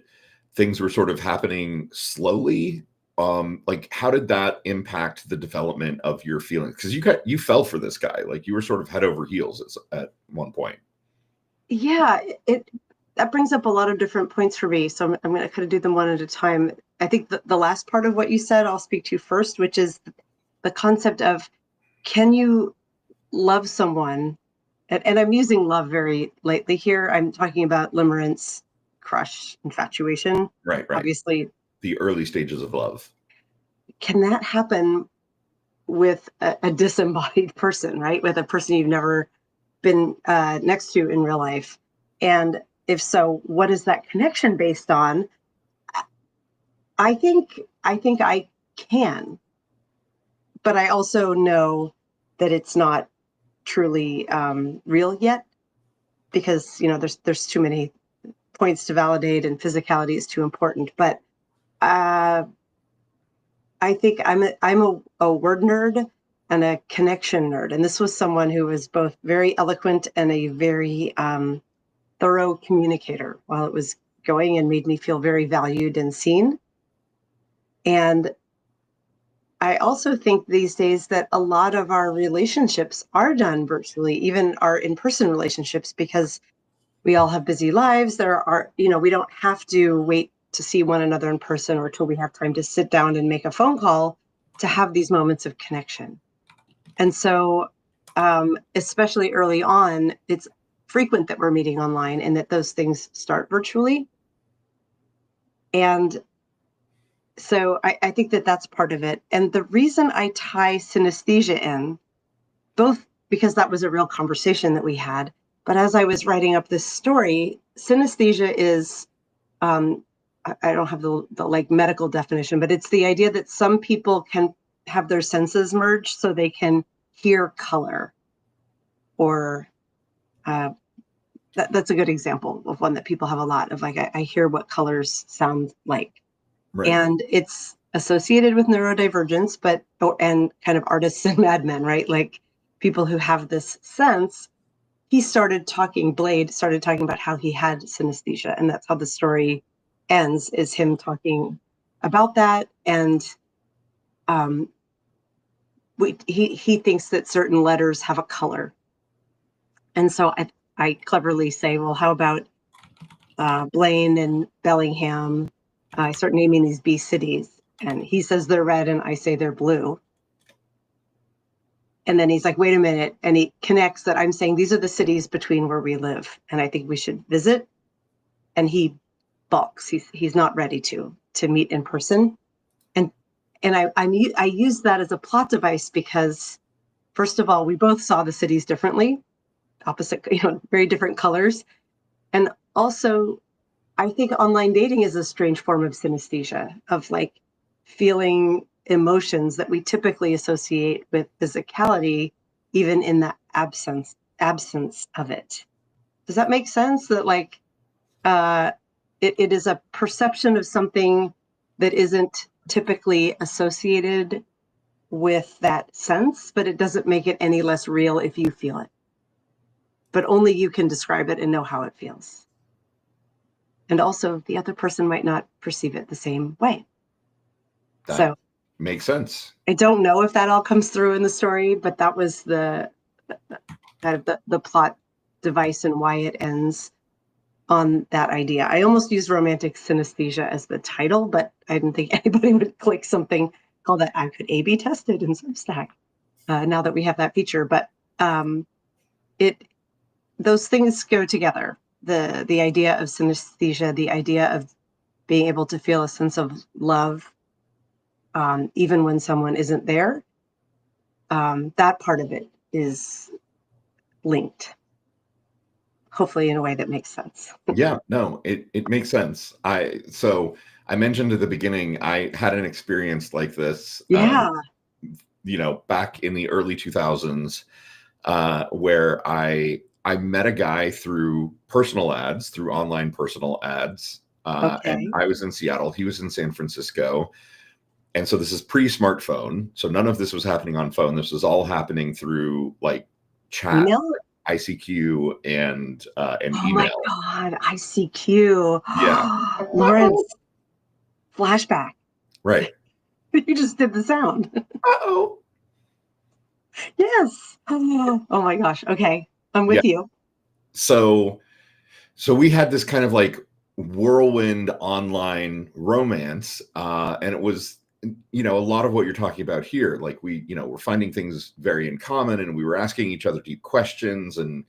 things were sort of happening slowly? Like, how did that impact the development of your feelings? Because you fell for this guy, like you were sort of head over heels at one point. Yeah, that brings up a lot of different points for me. So I'm going to kind of do them one at a time. I think the last part of what you said, I'll speak to first, which is the concept of, can you love someone? And I'm using love very lightly here. I'm talking about limerence, crush, infatuation. Right. Obviously, the early stages of love. Can that happen with a disembodied person, right? With a person you've never been next to in real life? And if so, what is that connection based on? I think I can, but I also know that it's not truly real yet, because there's too many points to validate, and physicality is too important. But I think I'm a word nerd and a connection nerd, and this was someone who was both very eloquent and a very thorough communicator while it was going and made me feel very valued and seen. And I also think these days that a lot of our relationships are done virtually, even our in-person relationships, because we all have busy lives. There are, we don't have to wait to see one another in person or till we have time to sit down and make a phone call to have these moments of connection. And so, especially early on, it's frequent that we're meeting online and that those things start virtually. And so I think that that's part of it. And the reason I tie synesthesia in, both because that was a real conversation that we had, but as I was writing up this story, synesthesia is, I don't have the like medical definition, but it's the idea that some people can have their senses merge so they can hear color, or that's a good example of one that people have a lot of, like, I hear what colors sound like. Right. And it's associated with neurodivergence, and kind of artists and madmen, right? Like people who have this sense. Blade started talking about how he had synesthesia, and that's how the story ends, is him talking about that. And he thinks that certain letters have a color. And so I cleverly say, well, how about Blaine and Bellingham? I start naming these B cities, and he says they're red, and I say they're blue. And then he's like, wait a minute. And he connects that I'm saying these are the cities between where we live, and I think we should visit. And he balks. He's not ready to meet in person. And I use that as a plot device because, first of all, we both saw the cities differently, opposite, very different colors. And also, I think online dating is a strange form of synesthesia, of like feeling emotions that we typically associate with physicality, even in the absence of it. Does that make sense? That like it is a perception of something that isn't typically associated with that sense, but it doesn't make it any less real if you feel it. But only you can describe it and know how it feels. And also, the other person might not perceive it the same way. That makes sense. I don't know if that all comes through in the story, but that was the plot device and why it ends on that idea. I almost used romantic synesthesia as the title, but I didn't think anybody would click something called that I could A/B tested in Substack now that we have that feature. But those things go together. The idea of synesthesia, the idea of being able to feel a sense of love, even when someone isn't there, that part of it is linked, hopefully in a way that makes sense. Yeah, no, it makes sense. So I mentioned at the beginning, I had an experience like this, Yeah. Back in the early 2000s, where I met a guy through online personal ads. Okay. And I was in Seattle, he was in San Francisco. And so this is pre-smartphone. So none of this was happening on phone. This was all happening through like chat, Email? ICQ, and Oh email. my God, ICQ. Yeah. Lawrence, flashback. Right. You just did the sound. Uh-oh. Yes. Oh my gosh. Okay. I'm with you. So we had this kind of like whirlwind online romance, and it was, a lot of what you're talking about here. Like we're finding things very in common, and we were asking each other deep questions, and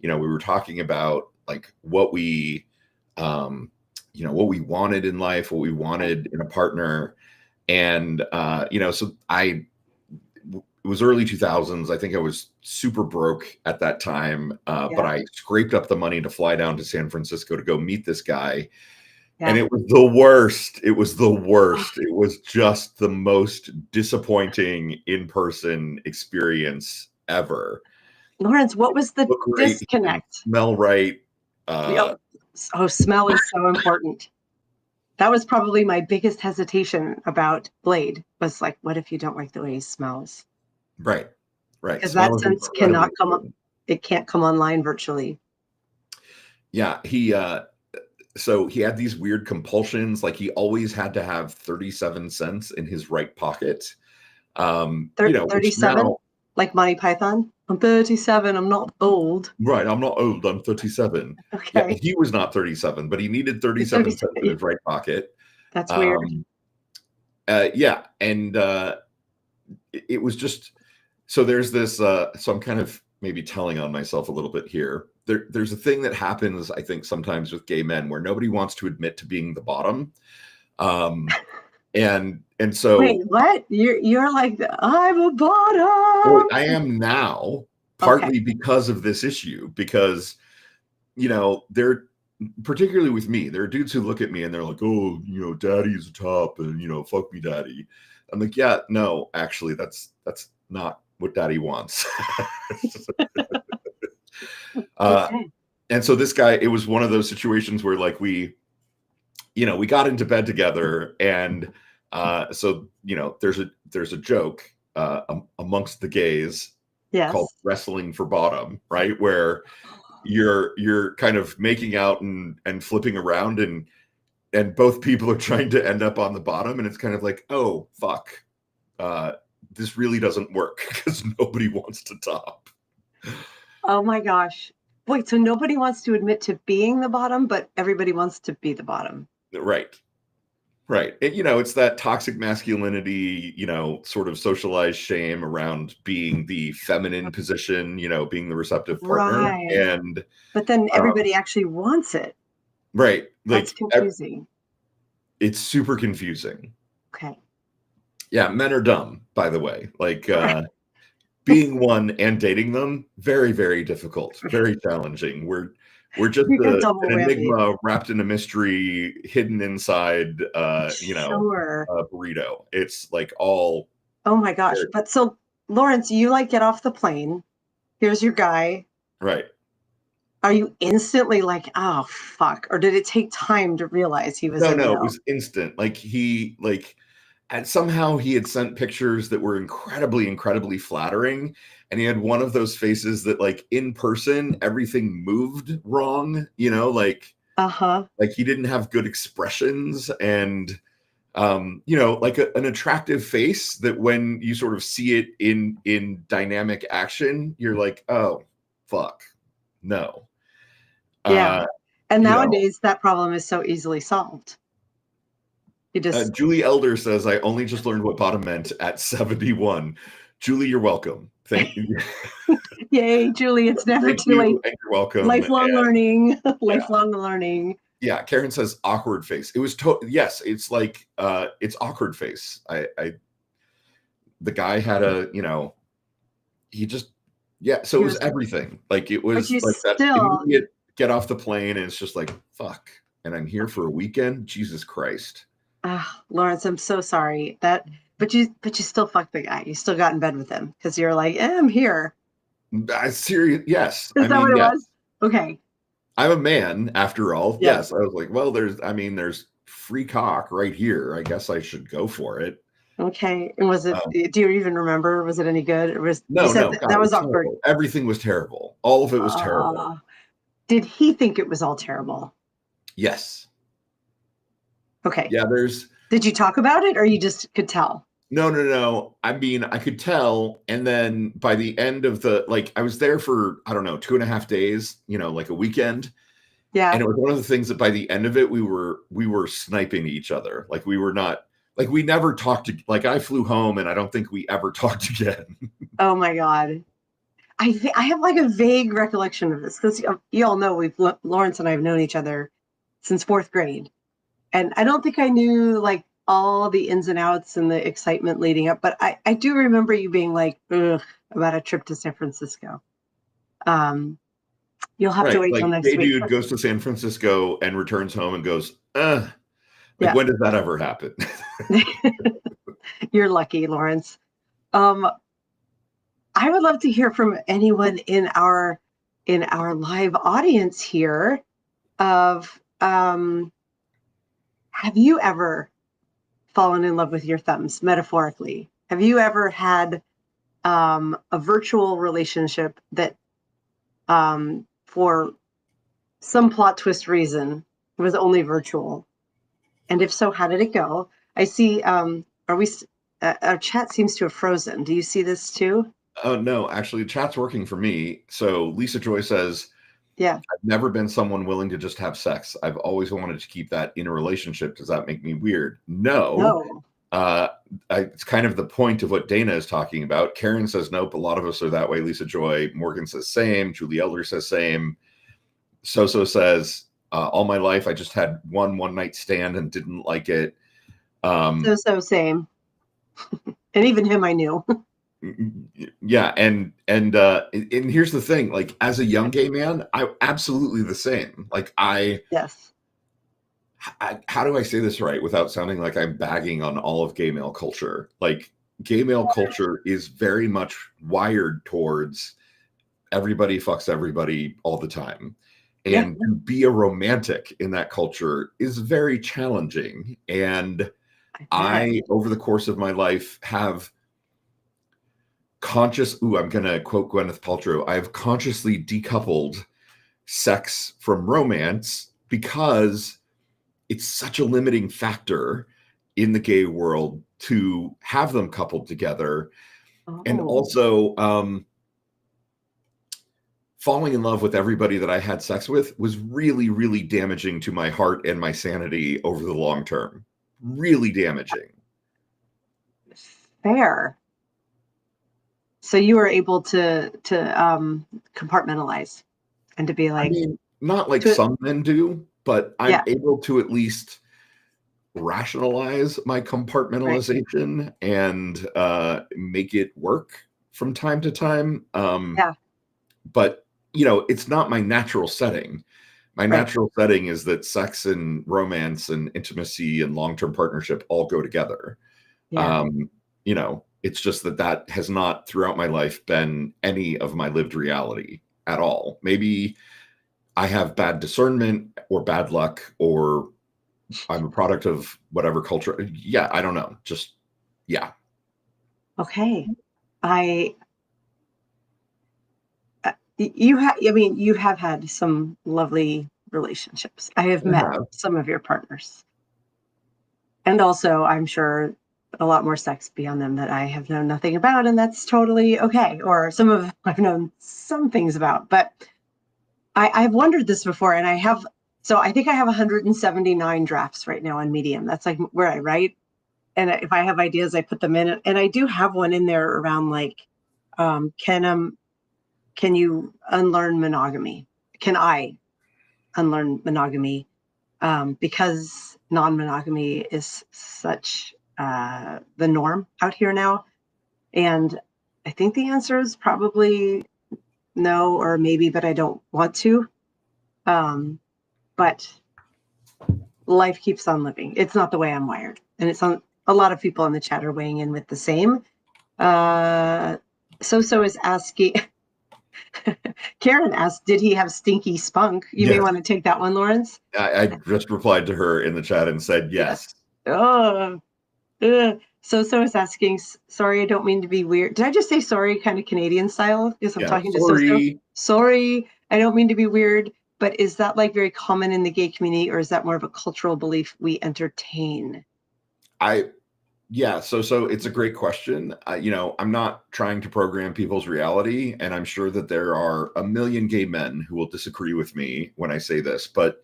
we were talking about like what we wanted in life, what we wanted in a partner, and so it was early 2000s. I think I was super broke at that time, but I scraped up the money to fly down to San Francisco to go meet this guy. Yeah. And it was the worst. It was the worst. It was just the most disappointing in-person experience ever. Lawrence, what was the disconnect? Smell right. Smell is so important. That was probably my biggest hesitation about Blade, was like, what if you don't like the way he smells? Right. Because that sense cannot come up. It can't come online virtually. Yeah, so he had these weird compulsions. Like, he always had to have 37 cents in his right pocket. Which 37, now, like Monty Python. I'm 37. I'm not old. right, I'm not old, I'm 37. Yeah, Okay. he was not 37, but he needed 37 cents in his right pocket. That's weird. Yeah, and it was just, so there's this, so I'm kind of maybe telling on myself a little bit here. There's a thing that happens, I think, sometimes with gay men where nobody wants to admit to being the bottom. And so, wait, what? You're like, I'm a bottom. well, I am now, partly because of this issue, because they're, particularly with me, there are dudes who look at me and they're like, oh, daddy's a top, and fuck me daddy. I'm like, yeah, no, actually, that's not what daddy wants. And so this guy, it was one of those situations where, like, we got into bed together, and so there's a joke amongst the gays called wrestling for bottom, right? Where you're kind of making out and flipping around, and both people are trying to end up on the bottom, and it's kind of like, oh fuck, this really doesn't work because nobody wants to top. Oh my gosh. Wait, so nobody wants to admit to being the bottom, but everybody wants to be the bottom. Right. It's that toxic masculinity, sort of socialized shame around being the feminine position, being the receptive partner. Right. But then everybody actually wants it. Right. That's confusing. It's super confusing. Okay. Yeah, men are dumb, by the way. Like, being one and dating them, very, very difficult, very challenging. We're just an enigma wrapped in a mystery, hidden inside, a burrito. It's like all. Oh my gosh! But so, Lawrence, you get off the plane. Here's your guy. Right. Are you instantly like, oh fuck, or did it take time to realize he was? No, it was instant. And somehow he had sent pictures that were incredibly, incredibly flattering. And he had one of those faces that, like, in person, everything moved wrong, like he didn't have good expressions. And, like an attractive face that when you sort of see it in dynamic action, you're like, oh, fuck, no. Yeah. And nowadays that problem is so easily solved. Julie Elder says, I only just learned what bottom meant at 71. Julie, you're welcome. Thank you. Yay, Julie. It's never too late. You're welcome. Lifelong learning. Lifelong learning. Yeah. Karen says awkward face. It was yes, it's like it's awkward face. The guy had he just, so it was everything. Like, it was like that immediate get off the plane, and it's just like, fuck. And I'm here for a weekend. Jesus Christ. Lawrence, I'm so sorry but you still fucked the guy. You still got in bed with him because you're like, I'm here. Serious? Yes. Is that what it was? Okay. I'm a man, after all. Yeah. Yes. I was like, well, there's free cock right here. I guess I should go for it. Okay. And was it? Do you even remember? Was it any good? It was. No. God, that was awkward. Terrible. Everything was terrible. All of it was terrible. Did he think it was all terrible? Yes. Okay. Yeah, Did you talk about it, or you just could tell? No. I mean, I could tell, and then by the end of I was there for, I don't know, 2.5 days, like a weekend. Yeah. And it was one of the things that by the end of it, we were sniping each other. Like, we were not, like, we never talked to, like, I flew home and I don't think we ever talked again. Oh my God. I have like a vague recollection of this because you all know Lawrence and I have known each other since 4th grade. And I don't think I knew like all the ins and outs and the excitement leading up, but I do remember you being like, ugh, about a trip to San Francisco. You'll have to wait till next week. Dude goes to San Francisco and returns home and goes, when does that ever happen? You're lucky, Lawrence. I would love to hear from anyone in our live audience here of, have you ever fallen in love with your thumbs, metaphorically? Have you ever had a virtual relationship that, for some plot twist reason, was only virtual? And if so, how did it go? I see, our chat seems to have frozen. Do you see this too? Oh, no, actually, chat's working for me. So Lisa Joy says, Yeah. I've never been someone willing to just have sex. I've always wanted to keep that in a relationship. Does that make me weird? No. It's kind of the point of what Dana is talking about. Karen says nope. A lot of us are that way. Lisa Joy. Morgan says same. Julie Elder says same. So says all my life I just had one night stand and didn't like it. Same. And even him I knew. Yeah, and here's the thing, like as a young gay man, I absolutely the same. Like yes. How do I say this right without sounding like I'm bagging on all of gay male culture? Like gay male culture is very much wired towards everybody fucks everybody all the time. And to be a romantic in that culture is very challenging. And I, over the course of my life, have I'm going to quote Gwyneth Paltrow, I've consciously decoupled sex from romance because it's such a limiting factor in the gay world to have them coupled together. And also, falling in love with everybody that I had sex with was really, really damaging to my heart and my sanity over the long term. Really damaging. Fair. So you were able to compartmentalize and to be like, I mean, not like some men do, but I'm able to at least rationalize my compartmentalization and make it work from time to time. But you know, it's not my natural setting. My natural setting is that sex and romance and intimacy and long-term partnership all go together. You know, it's just that has not throughout my life been any of my lived reality at all. Maybe I have bad discernment or bad luck, or I'm a product of whatever culture. Yeah, I don't know. Just, yeah. Okay. You have had some lovely relationships. I have met some of your partners. And also, I'm sure a lot more sex beyond them that I have known nothing about, and that's totally okay. Or some of them I've known some things about. But I've wondered this before, and I think I have 179 drafts right now on Medium. That's like where I write. And if I have ideas, I put them in. And I do have one in there around like, can you unlearn monogamy? Can I unlearn monogamy? Because non-monogamy is such the norm out here now. And I think the answer is probably no, or maybe, but I don't want to. But life keeps on living. It's not the way I'm wired. And it's on a lot of people in the chat are weighing in with the same. So is asking, Karen asked, did he have stinky spunk? You may want to take that one, Lawrence. I just replied to her in the chat and said yes. So is asking, sorry, I don't mean to be weird. Did I just say sorry, kind of Canadian style? Because I'm talking to So. Sorry, I don't mean to be weird. But is that like very common in the gay community, or is that more of a cultural belief we entertain? So it's a great question. You know, I'm not trying to program people's reality, and I'm sure that there are a million gay men who will disagree with me when I say this, but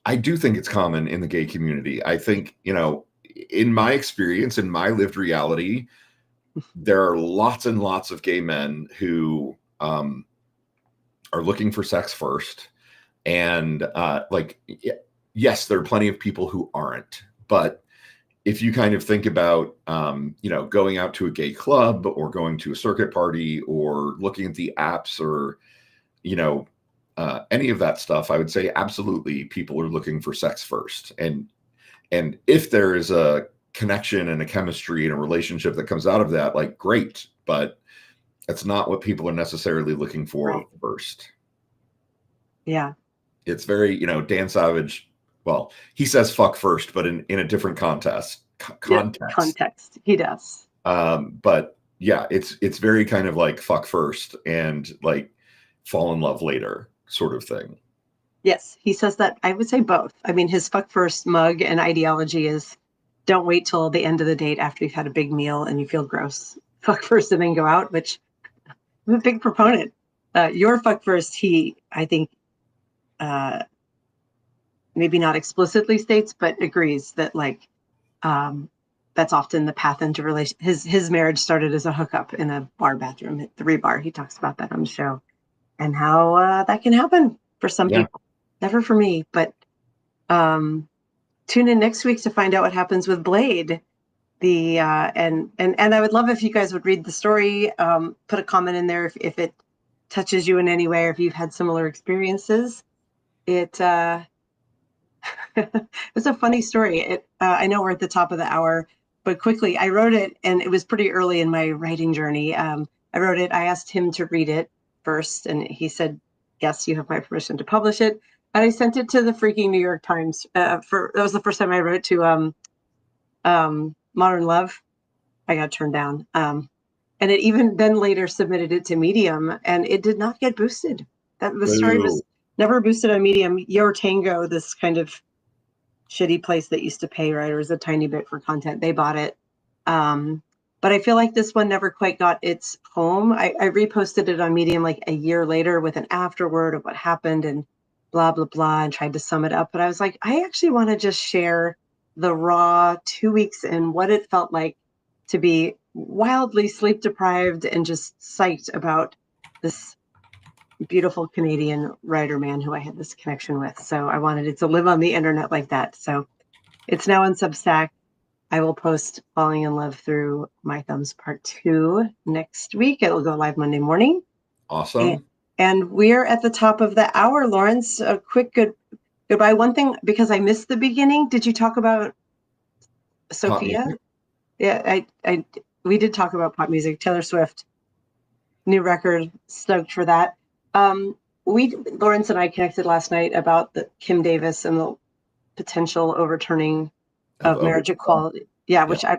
I do think it's common in the gay community. I think, you know, in my experience, in my lived reality, there are lots and lots of gay men who are looking for sex first. And yes, there are plenty of people who aren't, but if you kind of think about, you know, going out to a gay club or going to a circuit party or looking at the apps or, you know, any of that stuff, I would say absolutely people are looking for sex first. And if there is a connection and a chemistry and a relationship that comes out of that, like great, but that's not what people are necessarily looking for first. Yeah. It's very, you know, Dan Savage, well, he says fuck first, but in a different context. He does. But yeah, it's very kind of like fuck first and like fall in love later sort of thing. Yes, he says that. I would say both. I mean, his fuck first mug and ideology is don't wait till the end of the date after you've had a big meal and you feel gross. Fuck first and then go out, which I'm a big proponent. Your fuck first, I think, maybe not explicitly states, but agrees that like that's often the path into relation. His marriage started as a hookup in a bar bathroom at the Rebar. He talks about that on the show and how that can happen for some people. Never for me, but tune in next week to find out what happens with Blade. And I would love if you guys would read the story, put a comment in there if it touches you in any way or if you've had similar experiences. It it's a funny story. I know we're at the top of the hour, but quickly, I wrote it, and it was pretty early in my writing journey. I wrote it. I asked him to read it first, and he said, "Yes, you have my permission to publish it." And I sent it to the freaking New York Times. That was the first time I wrote to Modern Love. I got turned down, and it even then later submitted it to Medium, and it did not get boosted. The story was never boosted on Medium. Your Tango, this kind of shitty place that used to pay writers a tiny bit for content, they bought it. But I feel like this one never quite got its home. I reposted it on Medium like a year later with an afterword of what happened and blah, blah, blah, and tried to sum it up. But I was like, I actually want to just share the raw 2 weeks and what it felt like to be wildly sleep deprived and just psyched about this beautiful Canadian writer man who I had this connection with. So I wanted it to live on the internet like that. So it's now on Substack. I will post Falling in Love Through My Thumbs Part 2 next week. It'll go live Monday morning. Awesome. And we're at the top of the hour, Lawrence. A quick goodbye. One thing, because I missed the beginning, did you talk about Sophia? Yeah, we did talk about pop music. Taylor Swift, new record, stoked for that. Lawrence and I connected last night about the Kim Davis and the potential overturning of marriage equality. Yeah, which I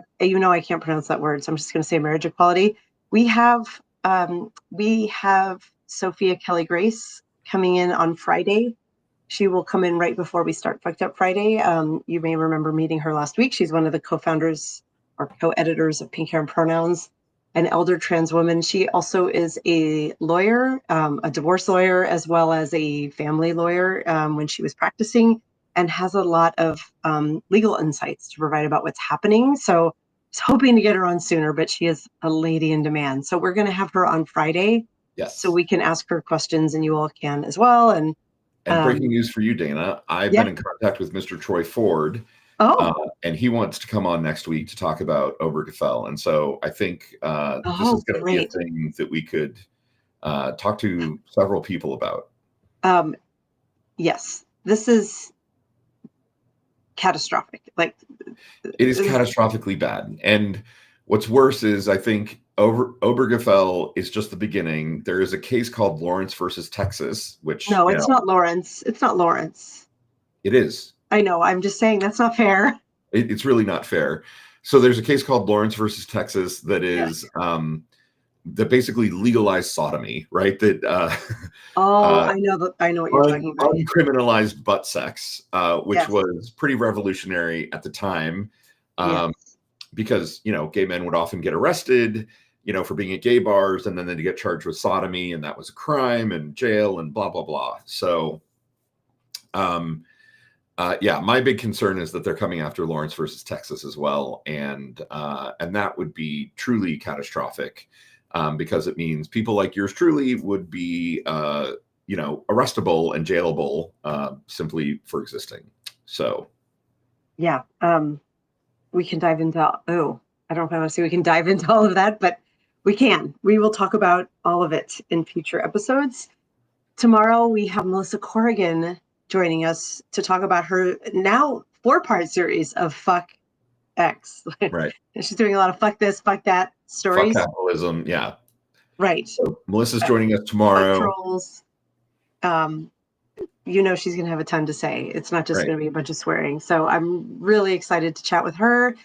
can't pronounce that word, so I'm just going to say marriage equality. We have Sophia Kelly Grace coming in on Friday. She will come in right before we start Fucked Up Friday. You may remember meeting her last week. She's one of the co-founders or co-editors of Pink Hair and Pronouns, an elder trans woman. She also is a lawyer, a divorce lawyer, as well as a family lawyer when she was practicing, and has a lot of legal insights to provide about what's happening. So I was hoping to get her on sooner, but she is a lady in demand. So we're going to have her on Friday. Yes. So we can ask her questions and you all can as well. And breaking news for you, Dana. I've been in contact with Mr. Troy Ford. And he wants to come on next week to talk about Obergefell. And so I think this is going to be a thing that we could talk to several people about. Yes, this is catastrophic. Like, it is catastrophically bad. And what's worse is I think Obergefell is just the beginning. There is a case called Lawrence versus Texas, which it's not Lawrence. It's not Lawrence. It is. I know. I'm just saying that's not fair. It's really not fair. So there's a case called Lawrence versus Texas that is that basically legalized sodomy, right? That I know what you're talking about. Uncriminalized butt sex, which was pretty revolutionary at the time, because gay men would often get arrested, for being at gay bars, and then they'd get charged with sodomy, and that was a crime and jail and blah blah blah. So, my big concern is that they're coming after Lawrence versus Texas as well, and that would be truly catastrophic, because it means people like yours truly would be, arrestable and jailable simply for existing. So, we can dive into. I don't know if I want to say we can dive into all of that, but we can. We will talk about all of it in future episodes. Tomorrow we have Melissa Corrigan joining us to talk about her now 4-part series of Fuck X. Right. She's doing a lot of fuck this, fuck that stories. Fuck capitalism, yeah. Right. So Melissa's joining us tomorrow. Trolls. She's going to have a ton to say. It's not just going to be a bunch of swearing. So I'm really excited to chat with her.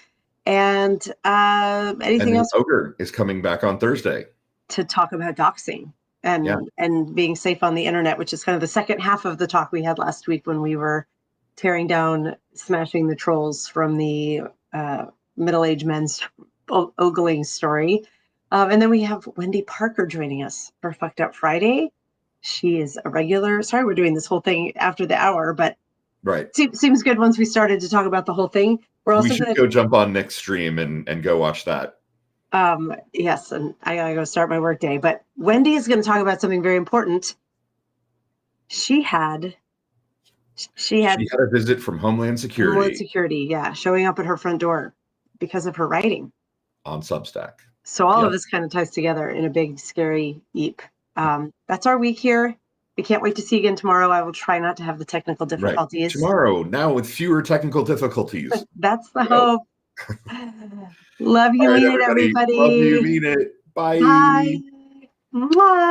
And anything else? Ogre is coming back on Thursday to talk about doxing. and Yeah. and being safe on the internet, which is kind of the second half of the talk we had last week when we were tearing down, smashing the trolls from the middle-aged men's ogling story. And then we have Wendy Parker joining us for Fucked Up Friday. She is a regular. Sorry, we're doing this whole thing after the hour, but Right. seems good once we started to talk about the whole thing. We're also We should going go jump on Nick's stream and go watch that. yes, and I gotta go start my work day. But Wendy is going to talk about something very important. She had a visit from Homeland Security. Homeland Security, yeah, showing up at her front door because of her writing On Substack. So all Yep. of this kind of ties together in a big, scary heap. That's our week here. We can't wait to see you again tomorrow. I will try not to have the technical Right. difficulties. Tomorrow, now with fewer technical difficulties. That's the Yep. hope. Love you, All right, mean it, everybody. Love you, mean it. Bye. Bye. Mwah.